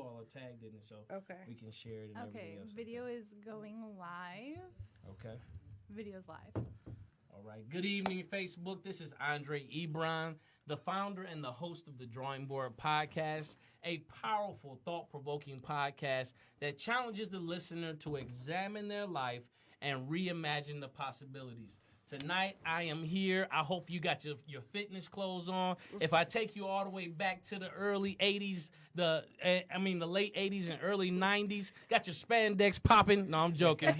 all are tagged in it, so we can share it and everything else. Video is going live. Okay. Video's live. All right. Good evening, Facebook. This is Andre Ebron, the founder and the host of the Drawing Board Podcast, a powerful, thought-provoking podcast that challenges the listener to examine their life and reimagine the possibilities. Tonight, I am here. I hope you got your fitness clothes on. If I take you all the way back to the early 80s, the late 80s and early 90s, got your spandex popping. No, I'm joking.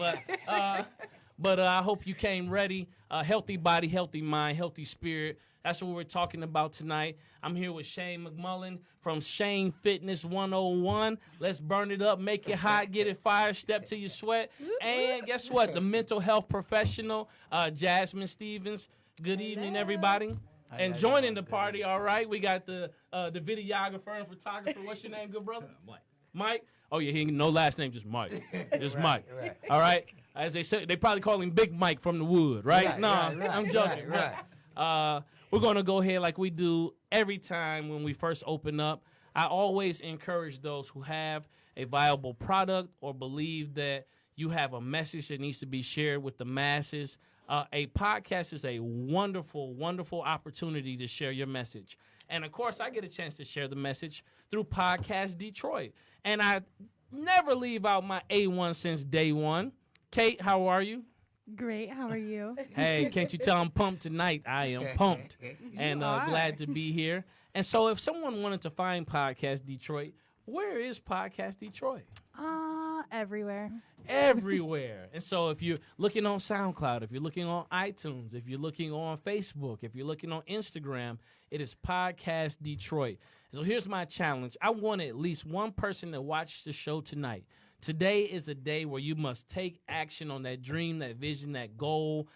But I hope you came ready. Healthy body, healthy mind, healthy spirit. That's what we're talking about tonight. I'm here with Shane McMullen from Shane Fitness 101. Let's burn it up, make it hot, get it fired, step to your sweat. And guess what? The mental health professional, Jasmine Stevens. Good evening, everybody. And joining the party, all right, we got the videographer and photographer. What's your name, good brother? Mike. Mike? Oh, yeah, he ain't no last name, just Mike. Just Right, Mike. right. All right? As they say, they probably call him Big Mike from the wood, right? No, I'm joking. Right. We're going to go ahead like we do every time when we first open up. I always encourage those who have a viable product or believe that you have a message that needs to be shared with the masses. A podcast is a wonderful, wonderful opportunity to share your message. And, of course, I get a chance to share the message through Podcast Detroit. And I never leave out my A1 since day one. Kate, how are you? Great. How are you? Hey, can't you tell I'm pumped tonight? I am pumped and glad to be here. And so if someone wanted to find Podcast Detroit, where is Podcast Detroit? Everywhere. Everywhere. And so if you're looking on SoundCloud, if you're looking on iTunes, if you're looking on Facebook, if you're looking on Instagram, it is Podcast Detroit. So here's my challenge. I want at least one person to watch the show tonight. Today is a day where you must take action on that dream, that vision, that goal,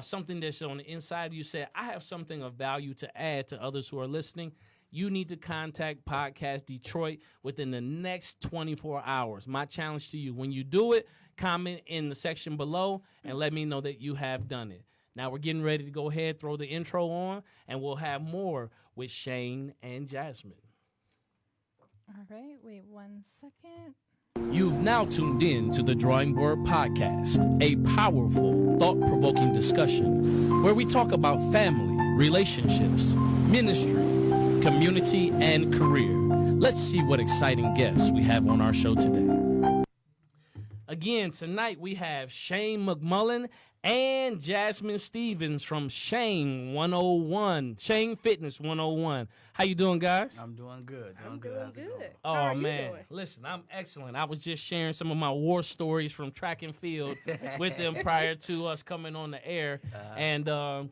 something that's on the inside of you. Say, I have something of value to add to others who are listening. You need to contact Podcast Detroit within the next 24 hours. My challenge to you, when you do it, comment in the section below and let me know that you have done it. Now we're getting ready to go ahead, throw the intro on, and we'll have more with Shane and Jasmine. All right. Wait 1 second. You've now tuned in to the Drawing Board Podcast, a powerful, thought-provoking discussion where we talk about family, relationships, ministry, community, and career. Let's see what exciting guests we have on our show today. Again, tonight we have Shane McMullen and Jasmine Stevens from Shane 101, Shane Fitness 101. How you doing, guys? I'm doing good. I'm doing good. Oh, How are you man. doing? Listen, I'm excellent. I was just sharing some of my war stories from track and field with them prior to us coming on the air. And,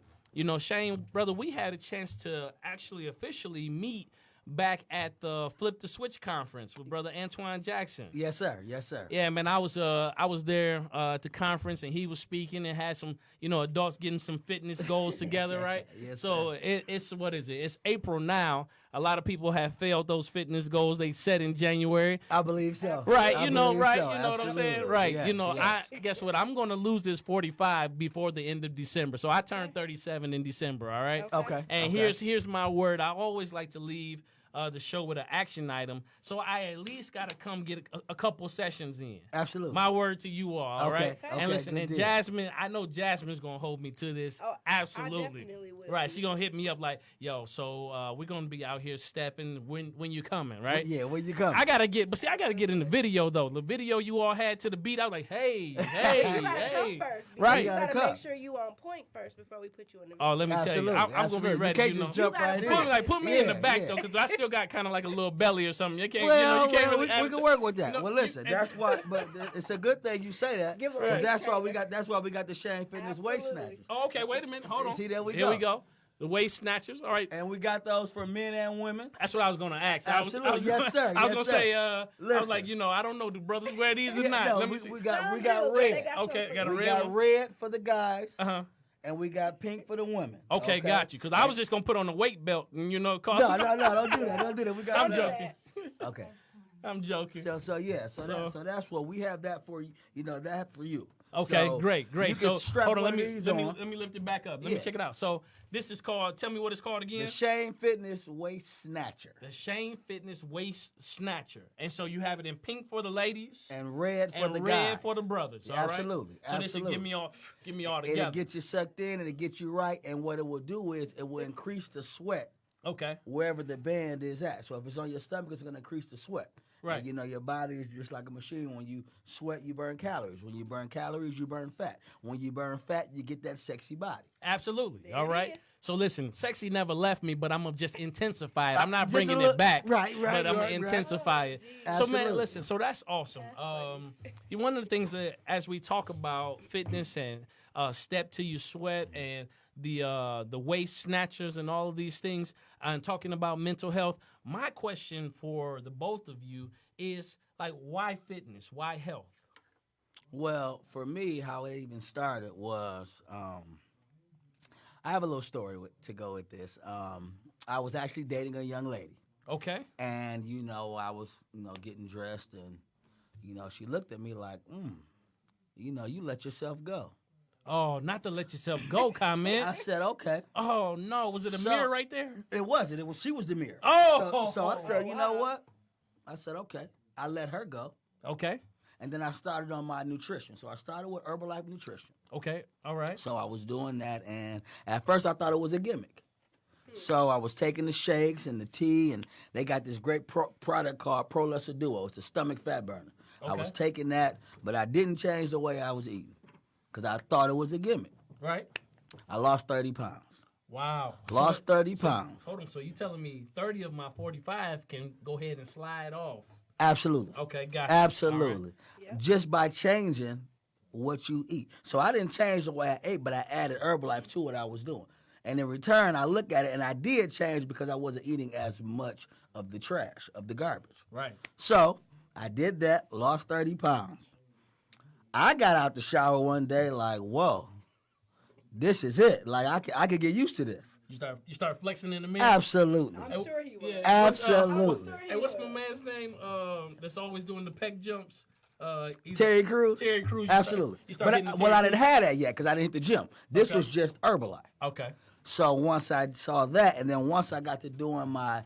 Shane, brother, we had a chance to actually officially meet back at the Flip the Switch conference with Brother Antoine Jackson. Yes, sir. Yes, sir. Yeah, man, I was there at the conference, and he was speaking and had some, adults getting some fitness goals together, right? Yes, so it's what is it? It's April now. A lot of people have failed those fitness goals they set in January. I believe so. Right, I you know, believe right, so. you know what I'm saying? Absolutely. Right, Yes, I guess what? I'm going to lose this 45 before the end of December. So I turned 37 in December, all right? Okay. And okay. here's my word. I always like to leave the show with an action item, so I at least got to come get a couple sessions in. Absolutely. My word to you all right? Okay, And listen, good and deal. Jasmine, I know Jasmine's going to hold me to this. Oh, Absolutely. I definitely will. Right, she going to hit me up like, yo, so we're going to be out here stepping when you coming, right? Yeah, when you come. I gotta get in the video though. The video you all had to the beat, I was like, hey, You gotta come first. Right. You You gotta gotta come. make sure you on point first before we put you in the video. Oh, let me tell you, I'm gonna be ready. You can't you know. just jump You gotta right in. Put me in the Yeah, back yeah. though, because I still got kind of like a little belly or something. You can't, Well, you can't really. we can work with that. No, Well, listen, that's why. But it's a good thing you say that, Give 'em because a that's why check. we got the Shane Fitness waist Absolutely. snatchers, Oh, okay, wait a minute, hold on. See, there we Here go. we go. The waist snatchers. All right. and we got those for men and women. That's what I was gonna ask. Absolutely. Yes, sir. I was Yes, gonna sir. say, I was Listen. like, I don't know, do brothers wear these or Yeah, not? no, Let me see. we got Some red. do, but they got some Okay, for got a you. We red got one? red for the guys, Uh-huh. and we got pink for the women. Okay, got you. Because I was just gonna put on the weight belt and cause No, don't do that. Don't do that. We got. I'm joking. Okay. I'm joking. So that's what we have that for you. That for you. Okay, So great. You So can strap hold on, one let of me these let me on. let me lift it back up. Let me Yeah. check it out. So this is called. Tell me what it's called again. The Shane Fitness Waist Snatcher. The Shane Fitness Waist Snatcher. And so you have it in pink for the ladies And red for and the red guys. for the brothers. Yeah, all right? absolutely, So this will give me all It'll together. get you sucked in and it'll get you right. And what it will do is it will increase the sweat Okay. wherever the band is at. So if it's on your stomach, it's going to increase the sweat. Right. And, you know, your body is just like a machine. When you sweat, you burn calories. When you burn calories, you burn fat. When you burn fat, you get that sexy body. Absolutely. There All it right. is. So listen, sexy never left me, but I'm gonna just intensify it. I'm not Just bringing a little- it back. right, But I'm gonna right. intensify it. So Absolutely. man, listen. So that's awesome. One of the things that as we talk about fitness and step till you sweat and the waist snatchers and all of these things, and talking about mental health. My question for the both of you is like, why fitness? Why health? Well, for me, how it even started was I have a little story to go with this. I was actually dating a young lady. Okay. And, you know, I was, getting dressed and, she looked at me like, you let yourself go. Oh, not to let yourself go, I comment. said, okay. Oh no, was it a So- mirror right there? It wasn't. She was the mirror. Oh, So I said, you know wow. what? I said, okay. I let her go. Okay. And then I started on my nutrition. So I started with Herbalife Nutrition. Okay. All right. So I was doing that. And at first I thought it was a gimmick. So I was taking the shakes and the tea, and they got this great product called Pro Lesser Duo. It's a stomach fat burner. I was Okay. taking that, but I didn't change the way I was eating because I thought it was a gimmick. Right. I lost 30 pounds. Wow. Lost 30 pounds. Hold on. So you telling me 30 of my 45 can go ahead and slide off? Absolutely. Okay. Got you. Absolutely. Yeah. Just by changing what you eat. So I didn't change the way I ate, but I added Herbalife to what I was doing. And in return, I look at it, and I did change because I wasn't eating as much of the trash, of the garbage. Right. So I did that, lost 30 pounds. I got out the shower one day like, whoa, this is it. Like, I could get used to this. You start flexing in the mirror. Absolutely. I'm sure he was. Yeah. Absolutely. Hey, what's my man's name? That's always doing the pec jumps. Terry Crews? Terry Crews. Absolutely. You start But hitting the I Terry didn't have that yet because I didn't hit the gym. This Okay. was just Herbalife. Okay. So once I saw that, and then once I got to doing my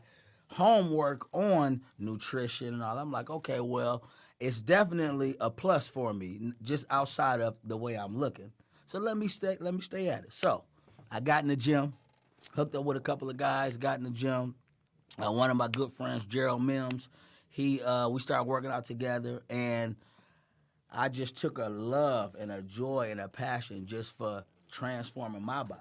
homework on nutrition and all, I'm like, okay, well, it's definitely a plus for me, just outside of the way I'm looking. So let me stay at it. So I got in the gym, hooked up with a couple of guys, got in the gym. One of my good friends, Gerald Mims, we started working out together, and I just took a love and a joy and a passion just for transforming my body.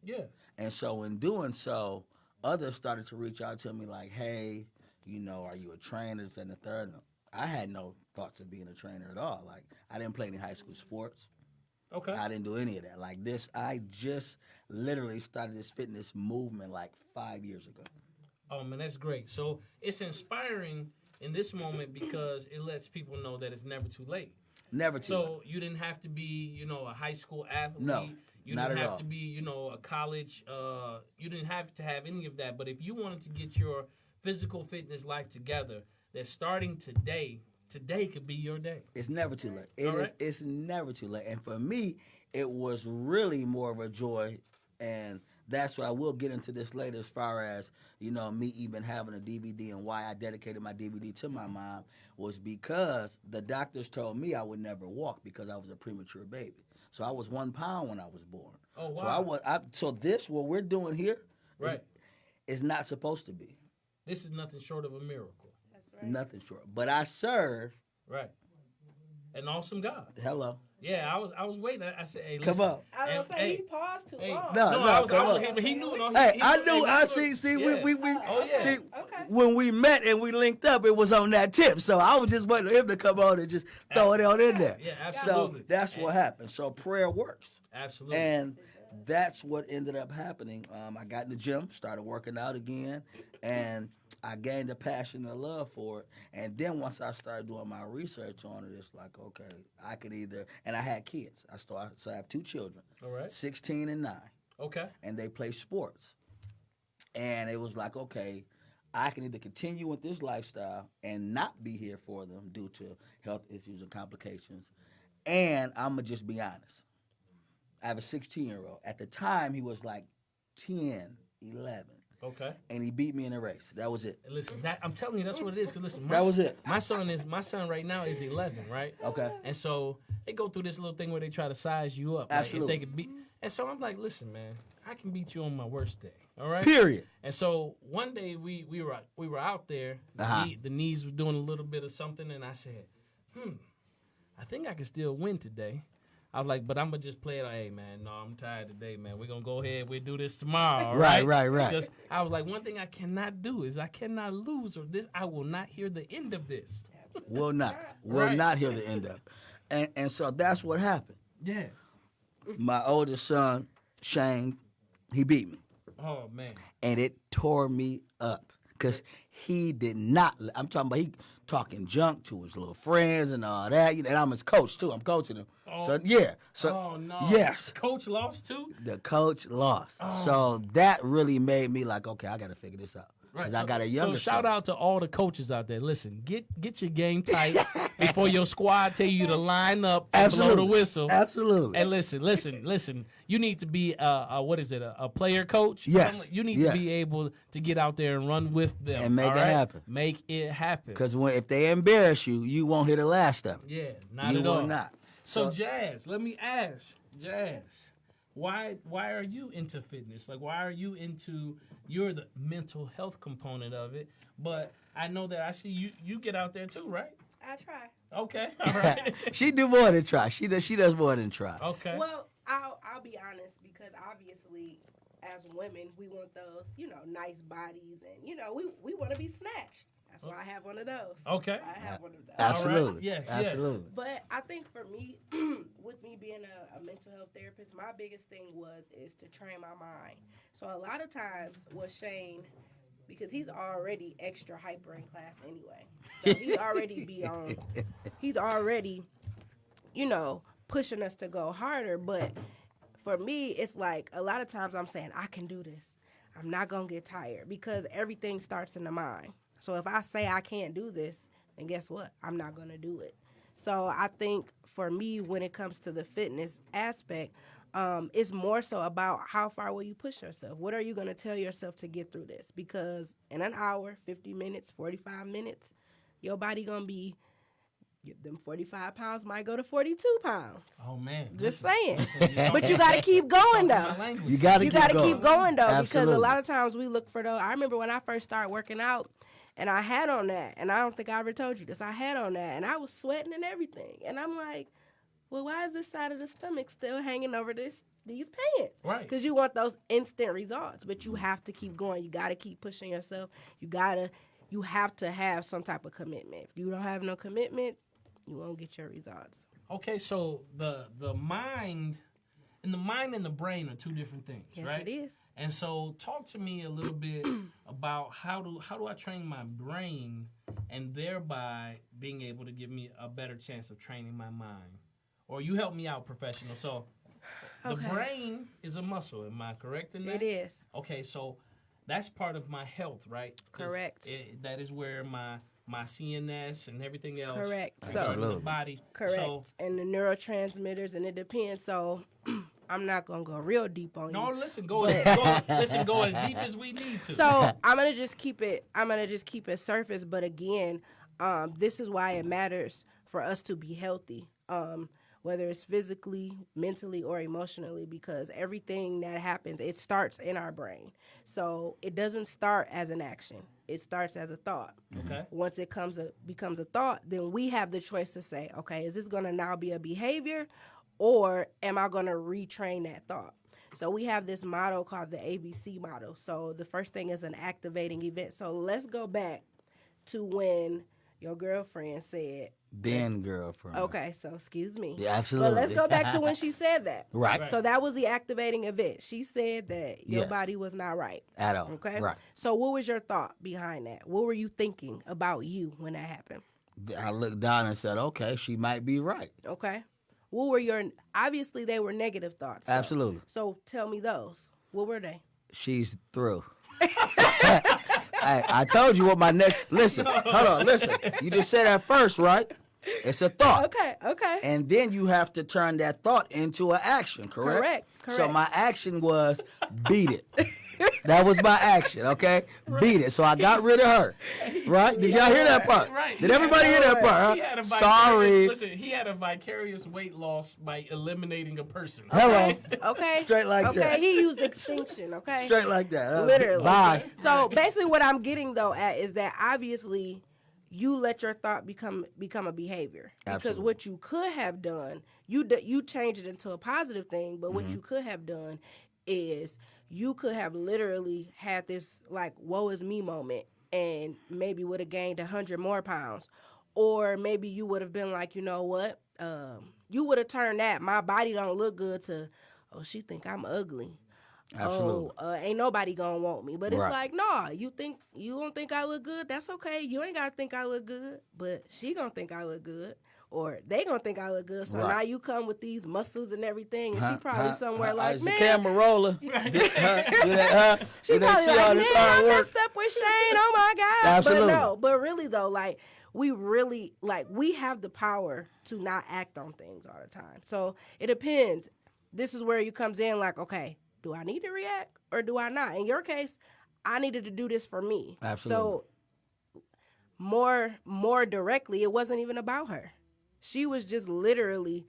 Yeah. And so in doing so, others started to reach out to me like, hey, are you a trainer? This and the third. I had no thoughts of being a trainer at all. Like, I didn't play any high school sports. Okay. I didn't do any of that. Like this, I just literally started this fitness movement like 5 years ago. Oh man, that's great. So it's inspiring in this moment because it lets people know that it's never too late. Never too late. So you didn't have to be, a high school athlete. No, you not didn't at have all. to be, a college. You didn't have to have any of that. But if you wanted to get your physical fitness life together, that starting today could be your day. It's never too late. All right. It's never too late. And for me, it was really more of a joy, and that's why we'll get into this later as far as, me even having a DVD and why I dedicated my DVD to my mom was because the doctors told me I would never walk because I was a premature baby. So I was 1 pound when I was born. Oh, wow. So this, what we're doing here, Right. is not supposed to be. This is nothing short of a miracle. That's right. Nothing short. But I serve, Right. An awesome God. hello, Yeah, I was waiting. I said, hey, come listen. on. I was And- gonna say hey, he paused too hey, long. No, I was come on. but he knew. No, Hey, he I knew- knew. hey, I he see. knew- We Oh, yeah. see. Okay. When we met and we linked up, it was on that tip. So I was just waiting for him to come on and just throw it on in there. Yeah, So absolutely. that's what happened. So prayer works, Absolutely. and that's what ended up happening. I got in the gym, started working out again, and I gained a passion and a love for it. And then once I started doing my research on it, it's like, okay, I could either. And I had kids. So I have 2 children, All right. 16 and 9. Okay. And they play sports. And it was like, okay, I can either continue with this lifestyle and not be here for them due to health issues and complications, And I'm going to just be honest. I have a 16-year-old. At the time, he was like 10, 11. Okay. And he beat me in a race. That was it. And listen, I'm telling you, that's what it is. Cause listen, That was it. My son right now is 11, right? Okay. And so they go through this little thing where they try to size you up. Absolutely. Like if they could beat. And so I'm like, listen, man, I can beat you on my worst day. All right. Period. And so one day we were out there. The knees was doing a little bit of something, and I said, I think I can still win today. I was like, but I'm gonna just play it. Hey, man, no, I'm tired today, man. We're gonna go ahead. We'll do this tomorrow. All right. Right. Because I was like, one thing I cannot do is I cannot lose, or this I will not hear the end of this. Will not Right. hear the end of it. And so that's what happened. Yeah. My oldest son, Shane, he beat me. Oh man. And it tore me up because he did not. I'm talking about he talking junk to his little friends and all that. And I'm his coach too. I'm coaching him. Oh. So yeah. So Oh no. yes, Coach lost too. the coach lost. Oh. So that really made me like, okay, I got to figure this out. Because I got a younger So shout son. out to all the coaches out there. Listen, get your game tight before your squad tell you to line up and blow the whistle. Absolutely. And listen. You need to be a player coach? Yes. You need Yes. to be able to get out there and run with them. And make all it right? happen. Make it happen. Because if they embarrass you, you won't hear the last of it. Yeah, not You at will all. not. So Jazz, let me ask, Jazz, why are you into fitness? Like, why are you into? You're the mental health component of it, but I know that I see you get out there too, right? I try. Okay, all right. She do more than try. She does more than try. Okay. Well, I'll be honest because obviously, as women, we want those, nice bodies, and we want to be snatched. That's why I have one of those. Okay. I have one of those. Absolutely. All right. Yes. Absolutely. But I think for me, with me being a mental health therapist, my biggest thing is to train my mind. So a lot of times with Shane, because he's already extra hyper in class anyway, so he's already, pushing us to go harder. But for me, it's like a lot of times I'm saying, I can do this. I'm not going to get tired because everything starts in the mind. So if I say I can't do this, then guess what? I'm not going to do it. So I think for me, when it comes to the fitness aspect, it's more so about how far will you push yourself? What are you going to tell yourself to get through this? Because in an hour, 50 minutes, 45 minutes, your body going to be, them 45 pounds might go to 42 pounds. Oh man. Just Listen, saying. But you got to keep going, though. You got to You got to keep going, though, Absolutely. because a lot of times we look for those. I remember when I first started working out, and I had on that, and I don't think I ever told you this. I had on that, and I was sweating and everything. And I'm like, well, why is this side of the stomach still hanging over these pants? Right. Because you want those instant results, but you have to keep going. You got to keep pushing yourself. You have to have some type of commitment. If you don't have no commitment, you won't get your results. Okay, so the mind and the brain are two different things, Yes, right? it is. And so talk to me a little bit about how do I train my brain and thereby being able to give me a better chance of training my mind. Or you help me out, professional. So the Okay. brain is a muscle, am I correct in that? It is. Okay, so that's part of my health, right? 'Cause Correct. That is where my CNS and everything else Correct. is So- in the body. Correct. So, And the neurotransmitters, and it depends. So I'm not going to go real deep on no, you. listen, go as deep as we need to. So I'm gonna just keep it surface. But again, this is why it matters for us to be healthy, whether it's physically, mentally, or emotionally, because everything that happens, it starts in our brain. So it doesn't start as an action; it starts as a thought. Okay. Once it becomes a thought, then we have the choice to say, okay, is this gonna now be a behavior, or am I gonna retrain that thought? So we have this model called the ABC model. So the first thing is an activating event. So let's go back to when your girlfriend said, Then girlfriend. okay, so excuse me. Yeah, absolutely. But let's go back to when she said that. Right. So that was the activating event. She said that your Yes. body was not right. At all. Okay? Right. So what was your thought behind that? What were you thinking about you when that happened? I looked down and said, okay, she might be right. Okay? What were obviously they were negative thoughts. though. Absolutely. So tell me those. What were they? She's through. I told you what my next. Listen, hold on, listen. You just said that first, right? It's a thought. Okay. And then you have to turn that thought into an action, correct? Correct. So my action was beat it. That was my action, okay? Right. Beat it. So I got rid of her. Right? Did y'all hear that part? Right. Did everybody hear that part? Huh? Sorry. Listen, he had a vicarious weight loss by eliminating a person. Hello. Okay. Straight like that. Okay, he used extinction, okay? Straight like that. Literally. Bye. So basically what I'm getting though at is that obviously you let your thought become a behavior. Because Absolutely. what you could have done, you change it into a positive thing, but what you could have done is you could have literally had this like woe is me moment and maybe would have gained 100 more pounds. Or maybe you would have been like, you know what? You would have turned that my body don't look good to, oh, she think I'm ugly. Absolutely. Oh, ain't nobody gonna want me. But it's Right. like, nah, you don't think I look good? That's okay. You ain't gotta think I look good, but she gonna think I look good. Or they gonna think I look good. So Right. now you come with these muscles and everything, and she probably somewhere like, is man. the camera rolling. She probably like, man, I messed up with Shane. Oh my God. Absolutely. But really though, like we have the power to not act on things all the time. So it depends. This is where you comes in like, okay, do I need to react or do I not? In your case, I needed to do this for me. Absolutely. So more directly, it wasn't even about her. She was just literally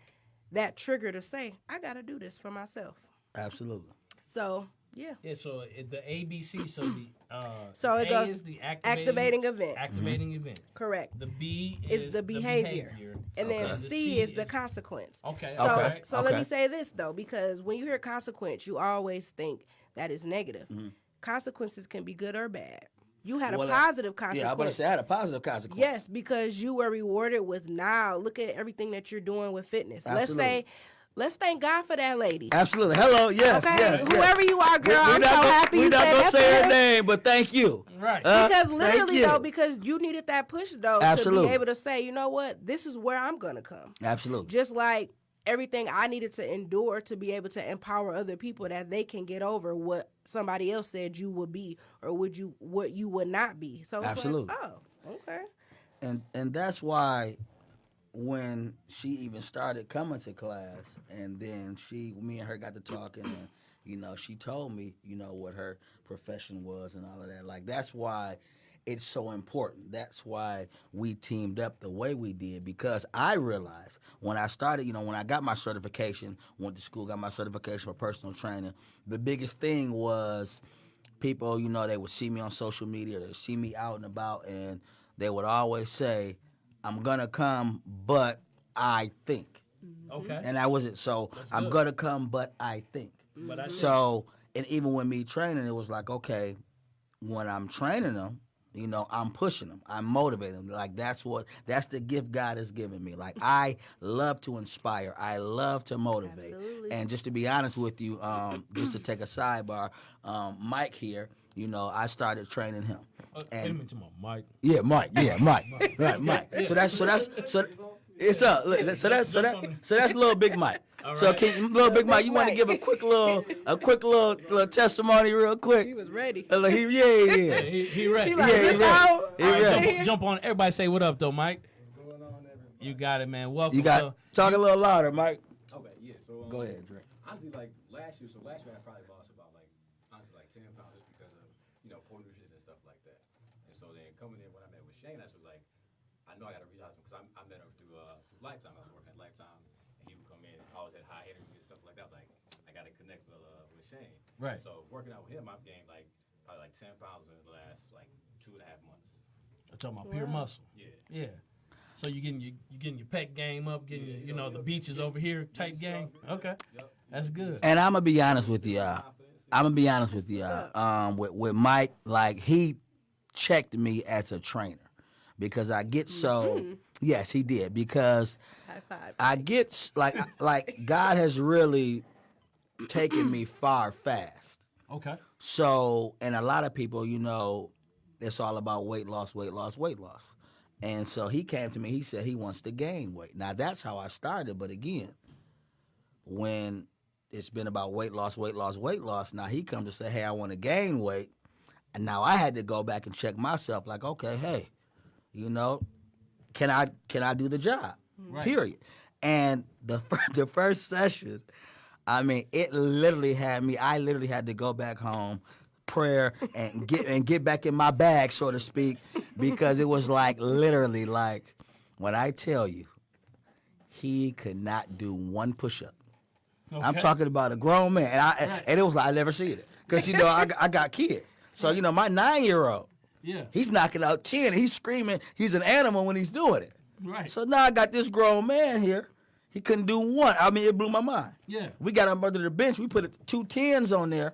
that trigger to say, I got to do this for myself. Absolutely. So, yeah. Yeah, so the ABC, so the So it A goes is the activating event. Activating event. Correct. The B Is the behavior. And then The C is the consequence. Okay. So, Okay. so let me say this, though, because when you hear consequence, you always think that is negative. Consequences can be good or bad. You had a positive consequence. Yeah, I'm going to say I had a positive consequence. Yes, because you were rewarded with now. Look at everything that you're doing with fitness. Absolutely. Let's thank God for that lady. Absolutely. Hello. Yes. Okay, Yes, whoever you are, girl, I'm so happy We're you not said going that to say for her name, but thank you. Right. Because thank literally, you. though, because you needed that push, though, Absolutely. to be able to say, you know what, this is where I'm going to come. Absolutely. Just like everything I needed to endure to be able to empower other people that they can get over what somebody else said you would be or what you would not be. So it's Absolutely. like, oh, okay. And that's why when she even started coming to class and then me and her got to talking and, you know, she told me, you know, what her profession was and all of that. Like, that's why it's so important. That's why we teamed up the way we did, because I realized when I started, you know, when I got my certification, went to school, got my certification for personal training, the biggest thing was people, you know, they would see me on social media, they would see me out and about, and they would always say, I'm going to come, but I think. Okay. And I wasn't, so I'm going to come, but I think. But I So, and even with me training, it was like, okay, when I'm training them, you know, I'm pushing them. I'm motivating them. Like, that's the gift God has given me. Like, I love to inspire. I love to motivate. Absolutely. And just to be honest with you, just to take a sidebar, Mike here, you know, I started training him. Wait a minute, Mike. Yeah, Mike. Yeah, Mike. Right, Mike. So it's up. So that's little Big Mike. So can little Big Mike, you want to give a quick little testimony real quick? He was ready. Yeah. He ready. He like, Yeah, this he ready. out. He All right, ready. jump on. Everybody say what up, though, Mike. What's going on, everybody? You got it, man. Welcome. You got talk a little louder, Mike. Okay, yeah. So Go ahead, Dre. honestly, like last year, I probably lost about like 10 pounds just because of poor nutrition and stuff like that. And so then coming in when I met with Shane, I was like, I know I got to reach out to him because I met him through Lifetime. I was working at Lifetime, and he would come in, always had high energy and stuff like that. I was like, I got to connect with Shane. Right. So working out with him, I've gained probably like 10 pounds in the last like 2.5 months. I'm talking about pure muscle. Yeah. Yeah. So you getting your pec game up, getting your, the beaches over here type game. Okay. Yep. That's good. And I'm gonna be honest with you. With Mike, like, he checked me as a trainer because I get so. Yes, he did, because High five. I get like God has really taken me far fast. Okay. So, and a lot of people, it's all about weight loss. And so he came to me, he said he wants to gain weight. Now, that's how I started. But again, when it's been about weight loss, now he comes to say, hey, I want to gain weight. And now I had to go back and check myself like, okay, hey, can I do the job? Right. Period. And the the first session, I mean, it literally had me. I literally had to go back home, prayer, and get back in my bag, so to speak, because it was like literally like when I tell you, he could not do one push-up. I'm Okay. talking about a grown man, and it was like I never seen it because I got kids, so my 9-year-old, Yeah. he's knocking out 10, he's screaming, he's an animal when he's doing it. Right. So now I got this grown man here. He couldn't do one. I mean, it blew my mind. Yeah. We got him under the bench. We put 2 10s on there,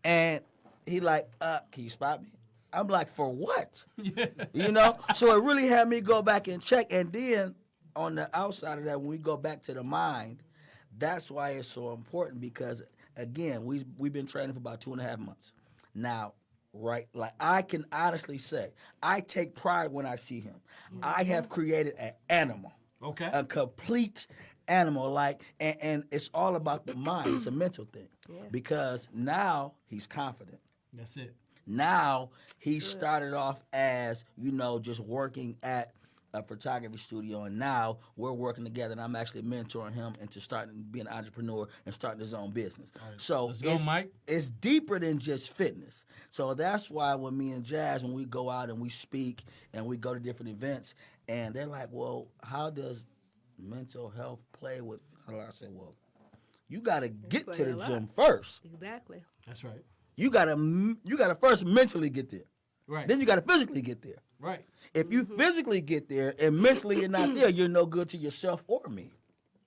and he like, can you spot me? I'm like, for what? Yeah. So it really had me go back and check. And then on the outside of that, when we go back to the mind, that's why it's so important because, again, we've been training for about 2.5 months. Now, right, like I can honestly say, I take pride when I see him. I have created an animal. Okay. A complete animal, like, and it's all about the mind. It's a mental thing. Because now he's confident. That's it. Now he started off as, just working at a photography studio, and now we're working together, and I'm actually mentoring him into starting to be an entrepreneur and starting his own business. Right. So Let's go, Mike. It's deeper than just fitness. So that's why when me and Jazz, when we go out and we speak and we go to different events, and they're like, well, how does mental health play with? I said, well, you got to get to the gym first. Exactly. That's right. You gotta first mentally get there. Right. Then you gotta physically get there. Right. If you physically get there and mentally you're not there, you're no good to yourself or me.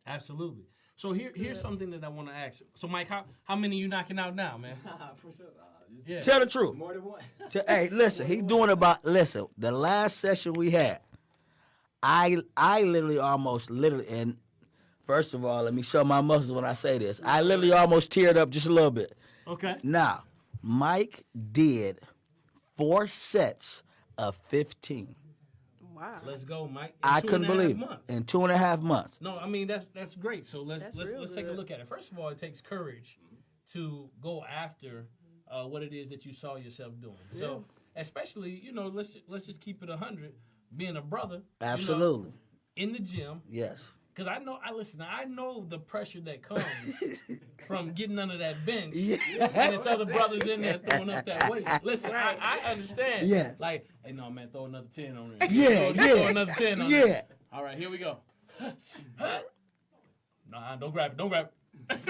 Absolutely. So here's something that I want to ask. So Mike, how many you knocking out now, man? For sure. Yeah. Tell the truth. More than one. Hey, listen, he's doing the last session we had, I literally, and first of all, let me show my muscles when I say this. I literally almost teared up just a little bit. Okay. Now, Mike did 4 sets of 15. Wow. Let's go, Mike. I couldn't believe it. In 2.5 months. No, I mean that's great. So let's real take a good. look at it. First of all, it takes courage to go after what it is that you saw yourself doing. So especially, let's just keep it 100. Being a brother, Absolutely. in the gym, Yes. because I know the pressure that comes from getting under that bench, Yeah. and there's other brothers in there throwing up that weight. Listen, I understand. Yes. Like, hey, no, man, throw another 10 on it. Yeah, Throw another 10 on Yeah. it. All right, here we go. Nah, don't grab it. Don't grab it.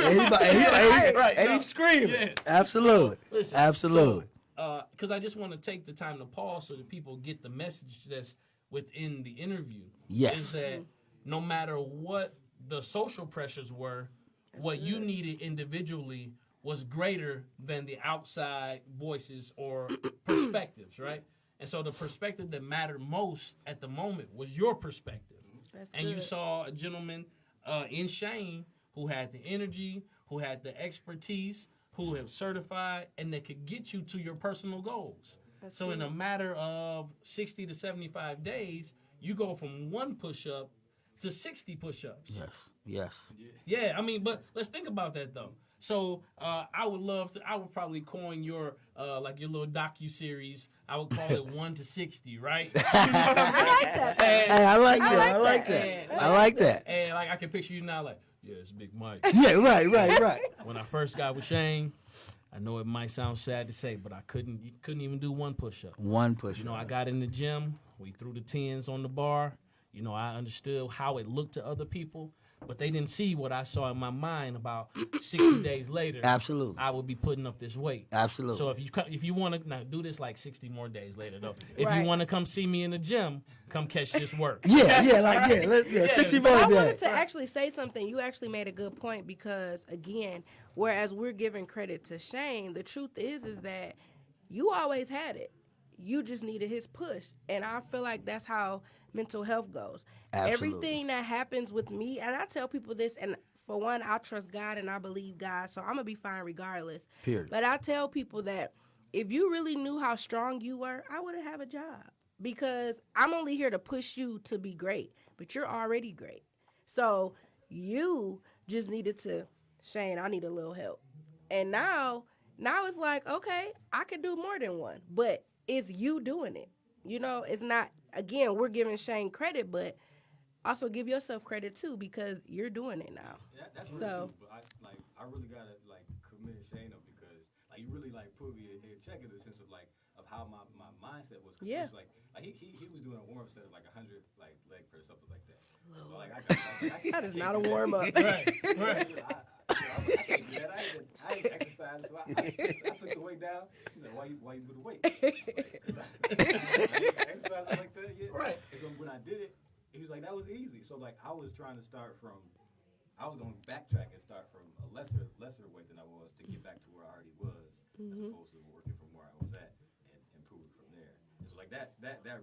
And he's screaming. Yeah. Absolutely. Listen, Absolutely. Because I just want to take the time to pause so that people get the message that's within the interview. Yes. Is that no matter what the social pressures were, what you needed individually was greater than the outside voices or perspectives, right? And so the perspective that mattered most at the moment was your perspective. And you saw a gentleman in Shane who had the energy, who had the expertise, who was certified, and that could get you to your personal goals. So in a matter of 60 to 75 days, you go from 1 push-up to 60 push-ups. Yes. Yes. Yeah, I mean, but let's think about that though. So I would probably coin your like your little docu-series. I would call it 1 to 60, right? You know what I like that. Hey, I like that. I like that. And like I can picture you now, like, yeah, it's Big Mike. Yeah, right. When I first got with Shane, I know it might sound sad to say, but I couldn't even do 1 push-up. 1 push. I got in the gym. We threw the 10s on the bar. I understood how it looked to other people, but they didn't see what I saw in my mind about 60 days later. Absolutely. I would be putting up this weight. Absolutely. So if you want to, now do this like 60 more days later, though. If Right. you want to come see me in the gym, come catch this work. Yeah, 60 more I days. wanted to actually say something. You actually made a good point because, again, whereas we're giving credit to Shane, the truth is that you always had it. You just needed his push. And I feel like that's how mental health goes. Absolutely. Everything that happens with me, and I tell people this, and for one, I trust God and I believe God, so I'm going to be fine regardless. Period. But I tell people that if you really knew how strong you were, I wouldn't have a job because I'm only here to push you to be great, but you're already great. So you just needed to, Shane, I need a little help. And now it's like, okay, I could do more than 1, but it's you doing it. It's not again, we're giving Shane credit, but also give yourself credit too because you're doing it now. Yeah, that's real So- too. But I really gotta like commend Shane though because like you really like put me in check in the sense of like of how my mindset was. 'Cause Yeah. it was like he was doing a warm up set of like 100 like leg press something like that. So like I got That is not a warm up. Right. I can't do that. I ain't exercised, so I took the weight down. He's like, why you do the weight? Like, 'cause I exercise like that yet. Right. And so when I did it, he was like, that was easy. So like I was trying to start from, I was going to backtrack and start from a lesser weight than I was to get back to where I already was, as opposed to working from where I was at and improving from there. And so like that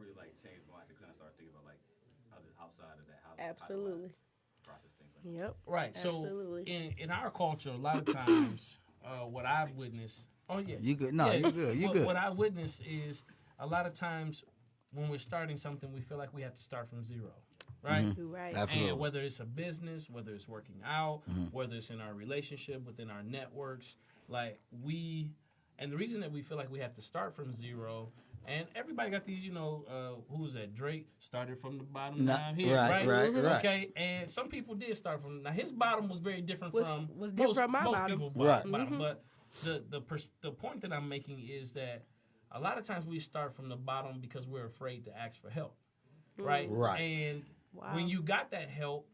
really like changed my mindset because I started thinking about like other outside of that how Absolutely. to process things like that. Yep. Right. So Absolutely. in our culture, a lot of times, what I've witnessed. Oh yeah. You good? No, you good. You good. What I witness is a lot of times when we're starting something, we feel like we have to start from zero, right? Mm-hmm. You're right. Absolutely. And whether it's a business, whether it's working out, whether it's in our relationship, within our networks, like and the reason that we feel like we have to start from zero, and everybody got these, who's that? Drake started from the bottom down here, right? right. Okay, and some people did start from. Now his bottom was very different Was from different from my most bottom. people's Right. bottom. But the point that I'm making is that a lot of times we start from the bottom because we're afraid to ask for help, right? Right. And Wow. when you got that help,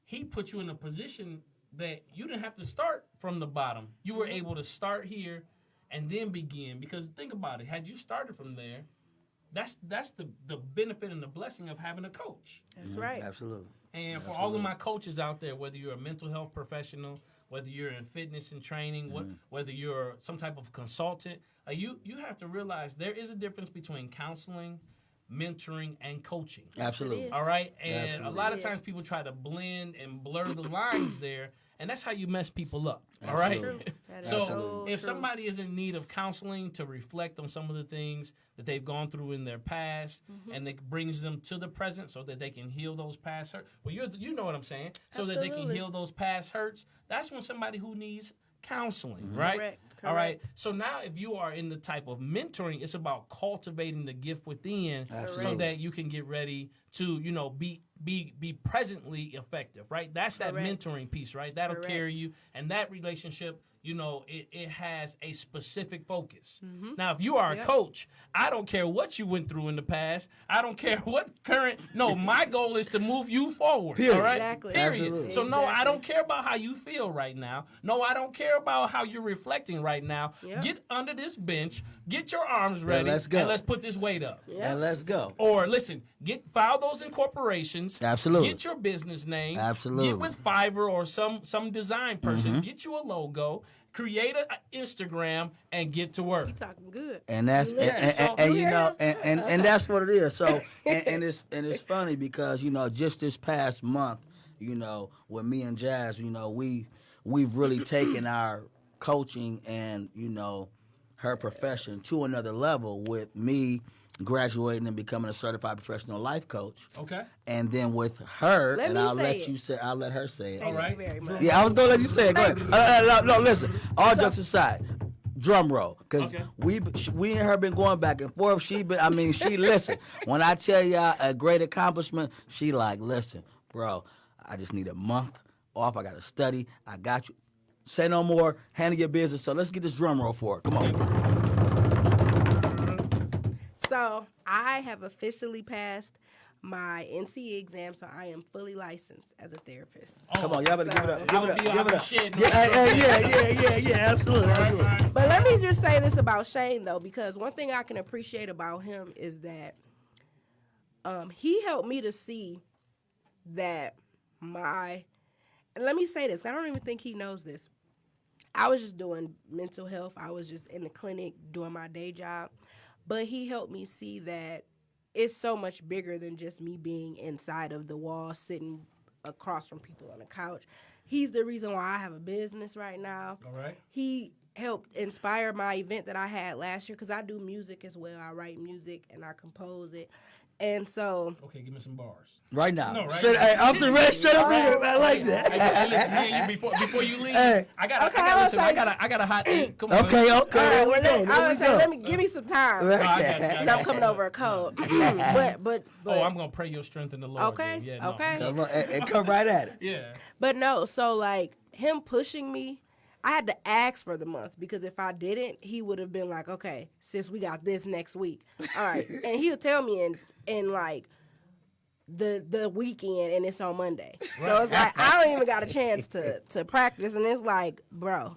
he put you in a position that you didn't have to start from the bottom. You were able to start here and then begin. Because think about it, had you started from there, that's the benefit and the blessing of having a coach. That's right. Absolutely. And for all of my coaches out there, whether you're a mental health professional, whether you're in fitness and training, whether you're some type of consultant, you have to realize there is a difference between counseling, mentoring, and coaching. Absolutely. is. All right? And Absolutely. a lot of Yes. times people try to blend and blur the lines there, and that's how you mess people up. All right? True. That is So so if true. somebody is in need of counseling to reflect on some of the things that they've gone through in their past, and it brings them to the present so that they can heal those past hurts. Well, you know what I'm saying? So that they can Absolutely. heal those past hurts. That's when somebody who needs counseling, right? Correct, All right. correct. So now if you are in the type of mentoring, it's about cultivating the gift within so Absolutely. that you can get ready to, be presently effective, right? That's that Correct. mentoring piece, right? That'll Correct. carry you. And that relationship, it has a specific focus. Mm-hmm. Now, if you are a coach, I don't care what you went through in the past. I don't care what my goal is to move you forward. Period. All right? Exactly. Period. Absolutely. So no, I Exactly. don't care about how you feel right now. No, I don't care about how you're reflecting right now. Yep. Get under this bench, get your arms ready, let's go. and let's put this weight up. And let's go. Or listen, file those incorporations. Absolutely. Get your business name. Absolutely. Get with Fiverr or some design person. Get you a logo. Create an Instagram and get to work. You talking good. And that's Yeah, and so- you know and that's what it is. So and it's funny because just this past month, with me and Jazz, we've really taken our coaching and her profession to another level with me graduating and becoming a certified professional life coach. Okay. And then with her, Let and me I'll say let it. you say, I'll let her say it. Thank All right. you very much. Yeah, I was gonna let you say it. Go ahead. No, listen. All jokes aside, drum roll, because Okay. we and her been going back and forth. She listen. When I tell y'all a great accomplishment, she like, listen, bro. I just need a month off. I gotta study. I got you. Say no more. Handle your business. So let's get this drum roll for it. Come on. So I have officially passed my NCE exam, so I am fully licensed as a therapist. Come on, y'all better give it up. I Give would it be up. Give out it the up. shed. Yeah. Absolutely. But let me just say this about Shane, though, because one thing I can appreciate about him is that he helped me to see that and let me say this, I don't even think he knows this. I was just doing mental health. I was just in the clinic doing my day job. But he helped me see that it's so much bigger than just me being inside of the wall, sitting across from people on the couch. He's the reason why I have a business right now. All right. He helped inspire my event that I had last year because I do music as well. I write music and I compose it. And so Okay, give me some bars. Right now. No, right Straight, now. hey, off the red, straight up the rip. I like that. Hey, listen, me and you, before you leave, Hey. I got a hot eight. Come on. Okay, okay. all There right, we well, go. I There was we saying, go. let me give me some time. Right. No, I got you. I I'm got coming you. over a cold. but Oh, I'm gonna pray your strength in the Lord. Okay, then. Yeah, no. okay. Come on, and come right at it. Yeah. But no, so like him pushing me, I had to ask for the month because if I didn't, he would have been like, okay, sis, we got this next week. All right. And he'll tell me in like the weekend and it's on Monday. So it's like I don't even got a chance to practice, and it's like, bro,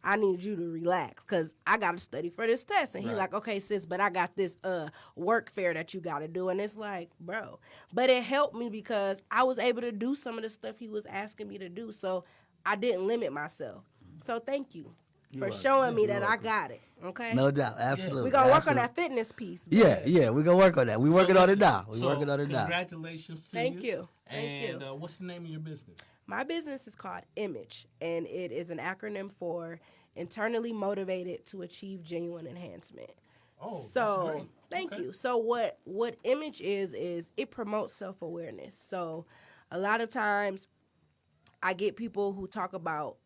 I need you to relax because I got to study for this test. And he's like, okay, sis, but I got this work fair that you got to do. And it's like, bro. But it helped me because I was able to do some of the stuff he was asking me to do. So I didn't limit myself. So thank you for showing me that I got it. Okay? No doubt, absolutely. We're going to work on absolutely. that fitness piece. Yeah, yeah, we're going to work on that. We're working on it now. We're So, working on it now. Congratulations to Thank you. Thank And you. what's the name of your business? My business is called Image, and it is an acronym for internally motivated to achieve genuine enhancement. Oh, that's So great. thank Okay. you. So what Image is it promotes self-awareness. So a lot of times I get people who talk about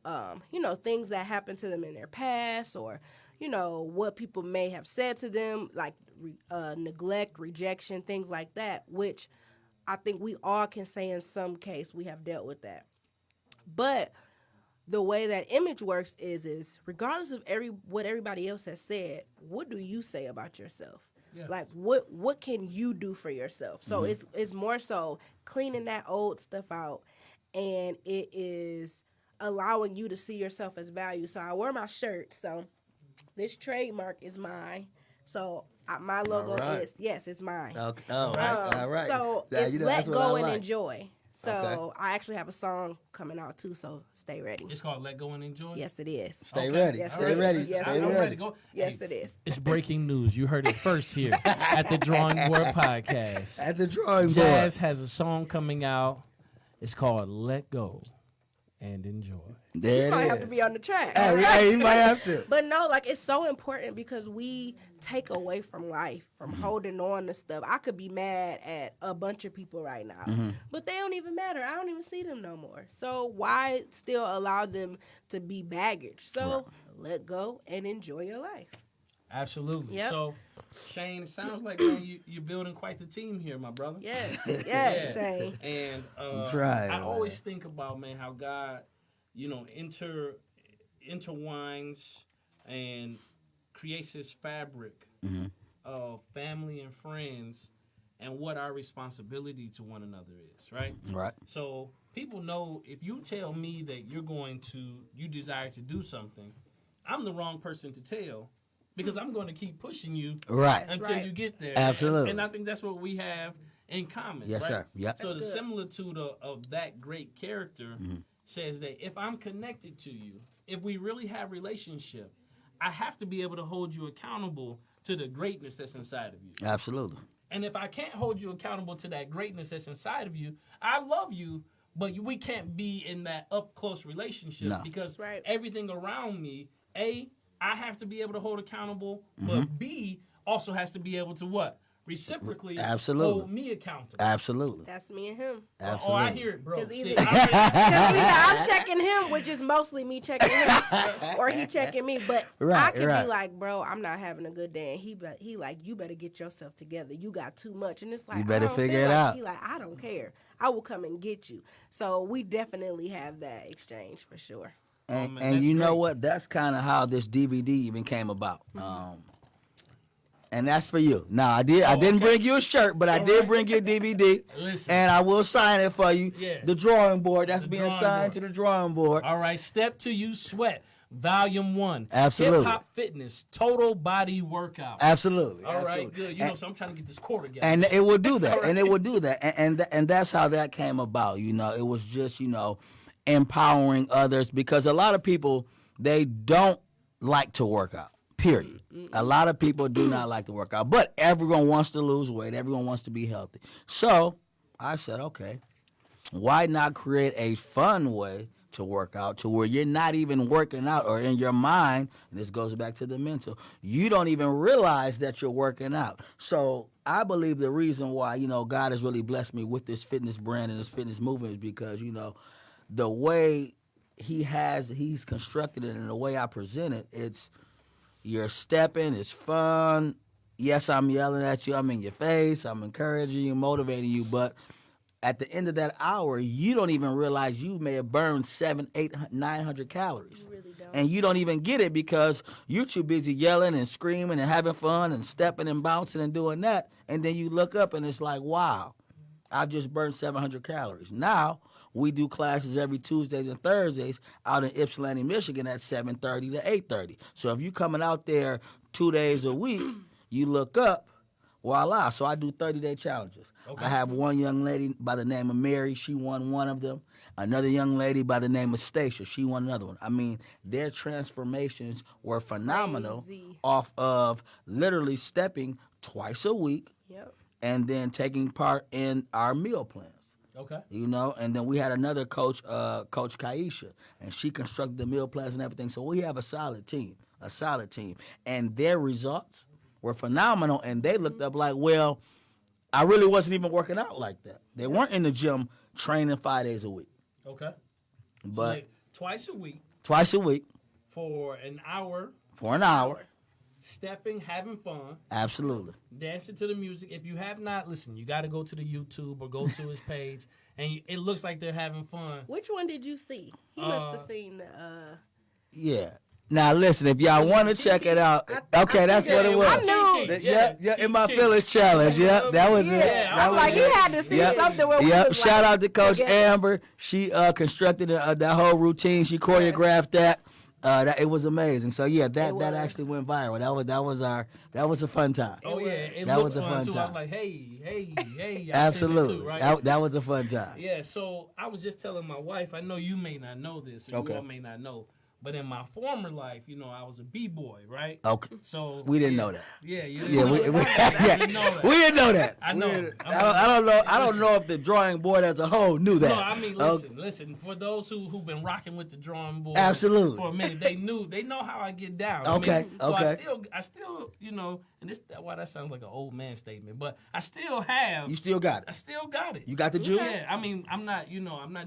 things that happened to them in their past, or what people may have said to them, like neglect, rejection, things like that, which I think we all can say in some case we have dealt with that. But the way that Image works is regardless of what everybody else has said, what do you say about yourself? Yes. Like what can you do for yourself? So it's more so cleaning that old stuff out, and it is allowing you to see yourself as value. So I wear my shirt. So this trademark is mine. So my logo All right. it's mine. Okay. All right. All right. So Yeah, it's you know, let that's what go I and like. enjoy. So Okay. I actually have a song coming out too. So stay ready. It's called Let Go and Enjoy. Yes, it is. Stay Okay. ready. Yes, Stay it is. ready. Yes, Stay it I'm is. ready ready. to go. Yes, Hey, it is. It's breaking news. You heard it first here at the Drawing Board Podcast. At the drawing board. Jazz has a song coming out. It's called Let Go and Enjoy. There You it might is. have to be on the track. Hey, you might have to. But no, like it's so important because we take away from life, from Mm-hmm. holding on to stuff. I could be mad at a bunch of people right now, Mm-hmm. but they don't even matter. I don't even see them no more. So why still allow them to be baggage? So let go and enjoy your life. Absolutely. Yep. So, Shane, it sounds like man, you're building quite the team here, my brother. Yes, yes, Yeah. Shane. And Trying, I man. always think about, man, how God, intertwines and creates this fabric Mm-hmm. of family and friends and what our responsibility to one another is, right? Right. So people know if you tell me that you desire to do something, I'm the wrong person to tell because I'm going to keep pushing you Right. until right. you get there. Absolutely. And I think that's what we have in common. Yes, right? sir. Yep. So the good. similitude of that great character says that if I'm connected to you, if we really have relationship, I have to be able to hold you accountable to the greatness that's inside of you. Absolutely. And if I can't hold you accountable to that greatness that's inside of you, I love you, but we can't be in that up close relationship No. because Right. everything around me, A, I have to be able to hold accountable, Mm-hmm. but B also has to be able to what? Reciprocally Absolutely. hold me accountable. Absolutely. That's me and him. Absolutely. Oh, I hear it, bro. 'Cause See, either- I already- Because either I'm checking him, which is mostly me checking him, or he checking me. But I Right, can right. be like, bro, I'm not having a good day, and he like, you better get yourself together. You got too much, and it's like, You better I don't figure feel it like out. He like, I don't care. I will come and get you. So we definitely have that exchange for sure. And, man, and that's you know great. what? That's kind of how this DVD even came about. And that's for you. Now I didn't okay. bring you a shirt, but I did bring you a DVD. Listen. And I will sign it for you. Yeah. The drawing board. That's The being drawing signed board. to the drawing board. All right, Step to You Sweat, Volume 1. Absolutely. Hip Hop Fitness, Total Body Workout. Absolutely. All right, absolutely. good. You know, so I'm trying to get this quarter together. And it will do that. And it will do that. And that's how that came about. You know, it was just, empowering others because a lot of people, they don't like to work out, period. A lot of people do not like to work out, but everyone wants to lose weight. Everyone wants to be healthy. So I said, okay, why not create a fun way to work out to where you're not even working out, or in your mind, and this goes back to the mental, you don't even realize that you're working out. So I believe the reason why, God has really blessed me with this fitness brand and this fitness movement is because, the way he's constructed it and the way I present it, you're stepping, it's fun. Yes, I'm yelling at you, I'm in your face, I'm encouraging you, motivating you, but at the end of that hour, you don't even realize you may have burned 700, 800, 900 calories. You really don't. And you don't even get it because you're too busy yelling and screaming and having fun and stepping and bouncing and doing that. And then you look up and it's like, wow, I've just burned 700 calories. Now, we do classes every Tuesdays and Thursdays out in Ypsilanti, Michigan at 7:30 to 8:30. So if you're coming out there 2 days a week, you look up, voila. So I do 30-day challenges. Okay. I have one young lady by the name of Mary. She won one of them. Another young lady by the name of Stacia. She won another one. I mean, their transformations were phenomenal. Crazy. Off of literally stepping twice a week. Yep. And then taking part in our meal plans. Okay. And then we had another coach, Coach Kaisha, and she constructed the meal plans and everything. So we have a solid team. And their results were phenomenal, and they looked up like, well, I really wasn't even working out like that. They weren't in the gym training 5 days a week. Okay. But so like twice a week twice a week for an hour. for an hour. Stepping, having fun. Absolutely. Dancing to the music. If you have not, listen, you got to go to the YouTube or go to his page, and it looks like they're having fun. Which one did you see? He must have seen the. Yeah. Now listen, if y'all want to check it out, okay, that's what it was. I knew. Yeah, in my Phyllis challenge. Yeah, that was it. Yeah, That I'm was like, he it. had to see Yep. something where we Yep. was Shout like, out to Coach together. Amber. She constructed that whole routine. She choreographed that. It was amazing. So yeah, that was. actually went viral. That was a fun time. Oh yeah, it That looked was a fun fun too. I time. was like, hey. I Absolutely. seen it too, right? That was a fun time. Yeah, so I was just telling my wife, I know you may not know this, or Okay. you all may not know, but in my former life, I was a B-boy, right? Okay. So We didn't know that. Yeah, you didn't Yeah, know we that. I didn't know that. we didn't know that. I know. We didn't- I'm I don't know. I don't listen. know if the drawing board as a whole knew that. No, I mean, listen. For those who've been rocking with the drawing board, Absolutely. for a minute, they know how I get down. Okay, So okay. I still, and this why that sounds like an old man statement, but I still have. You still got I it. still got it. You got the juice. Yeah, I mean, I'm not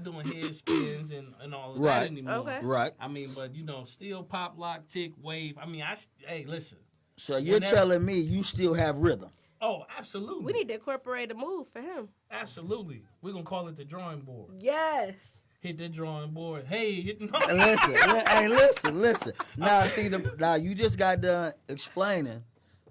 doing head spins and all of Right. that anymore. Okay. Right. I mean, but still pop, lock, tick, wave. I mean, hey, listen. So you're Whenever- telling me you still have rhythm. Oh, absolutely. We need to incorporate a move for him. Absolutely. We're gonna call it the drawing board. Yes. Hit the drawing board. Hey, Listen. Now you just got done explaining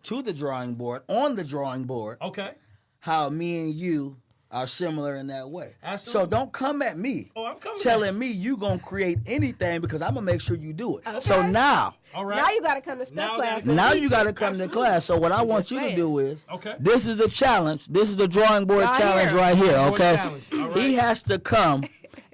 to the drawing board, on the drawing board, Okay. how me and you are similar in that way. Absolutely. So don't come at me Oh, I'm coming. telling me you gonna create anything because I'm gonna make sure you do it. Okay. So now All right. Now you got to come to step Now class. that- and Now teach you got to it. come to Absolutely. class. So what I want just you to saying. do is, Okay. this is the challenge. This is the drawing board Right challenge here. right here. Board Okay. challenge. All He right. has to come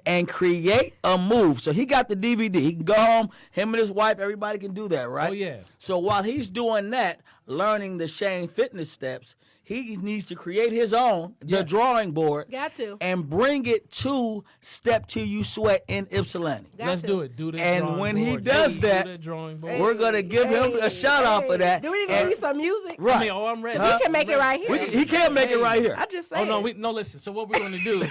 and create a move. So he got the DVD. He can go home. Him and his wife. Everybody can do that, right? Oh, yeah. So while he's doing that, learning the Shane fitness steps, he needs to create his own, Yeah. the drawing board, Got to. and bring it to Step Till You Sweat in Ypsilanti. Got Let's to. do it. Do the And drawing when board. he does Hey, that, do the drawing board. We're gonna give him a shout out for that. Do we need to And- give you some music? Right. I mean, oh, I'm ready. He can make it right here. He can't make it right here. I just Oh saying. no, listen. So what we're gonna do?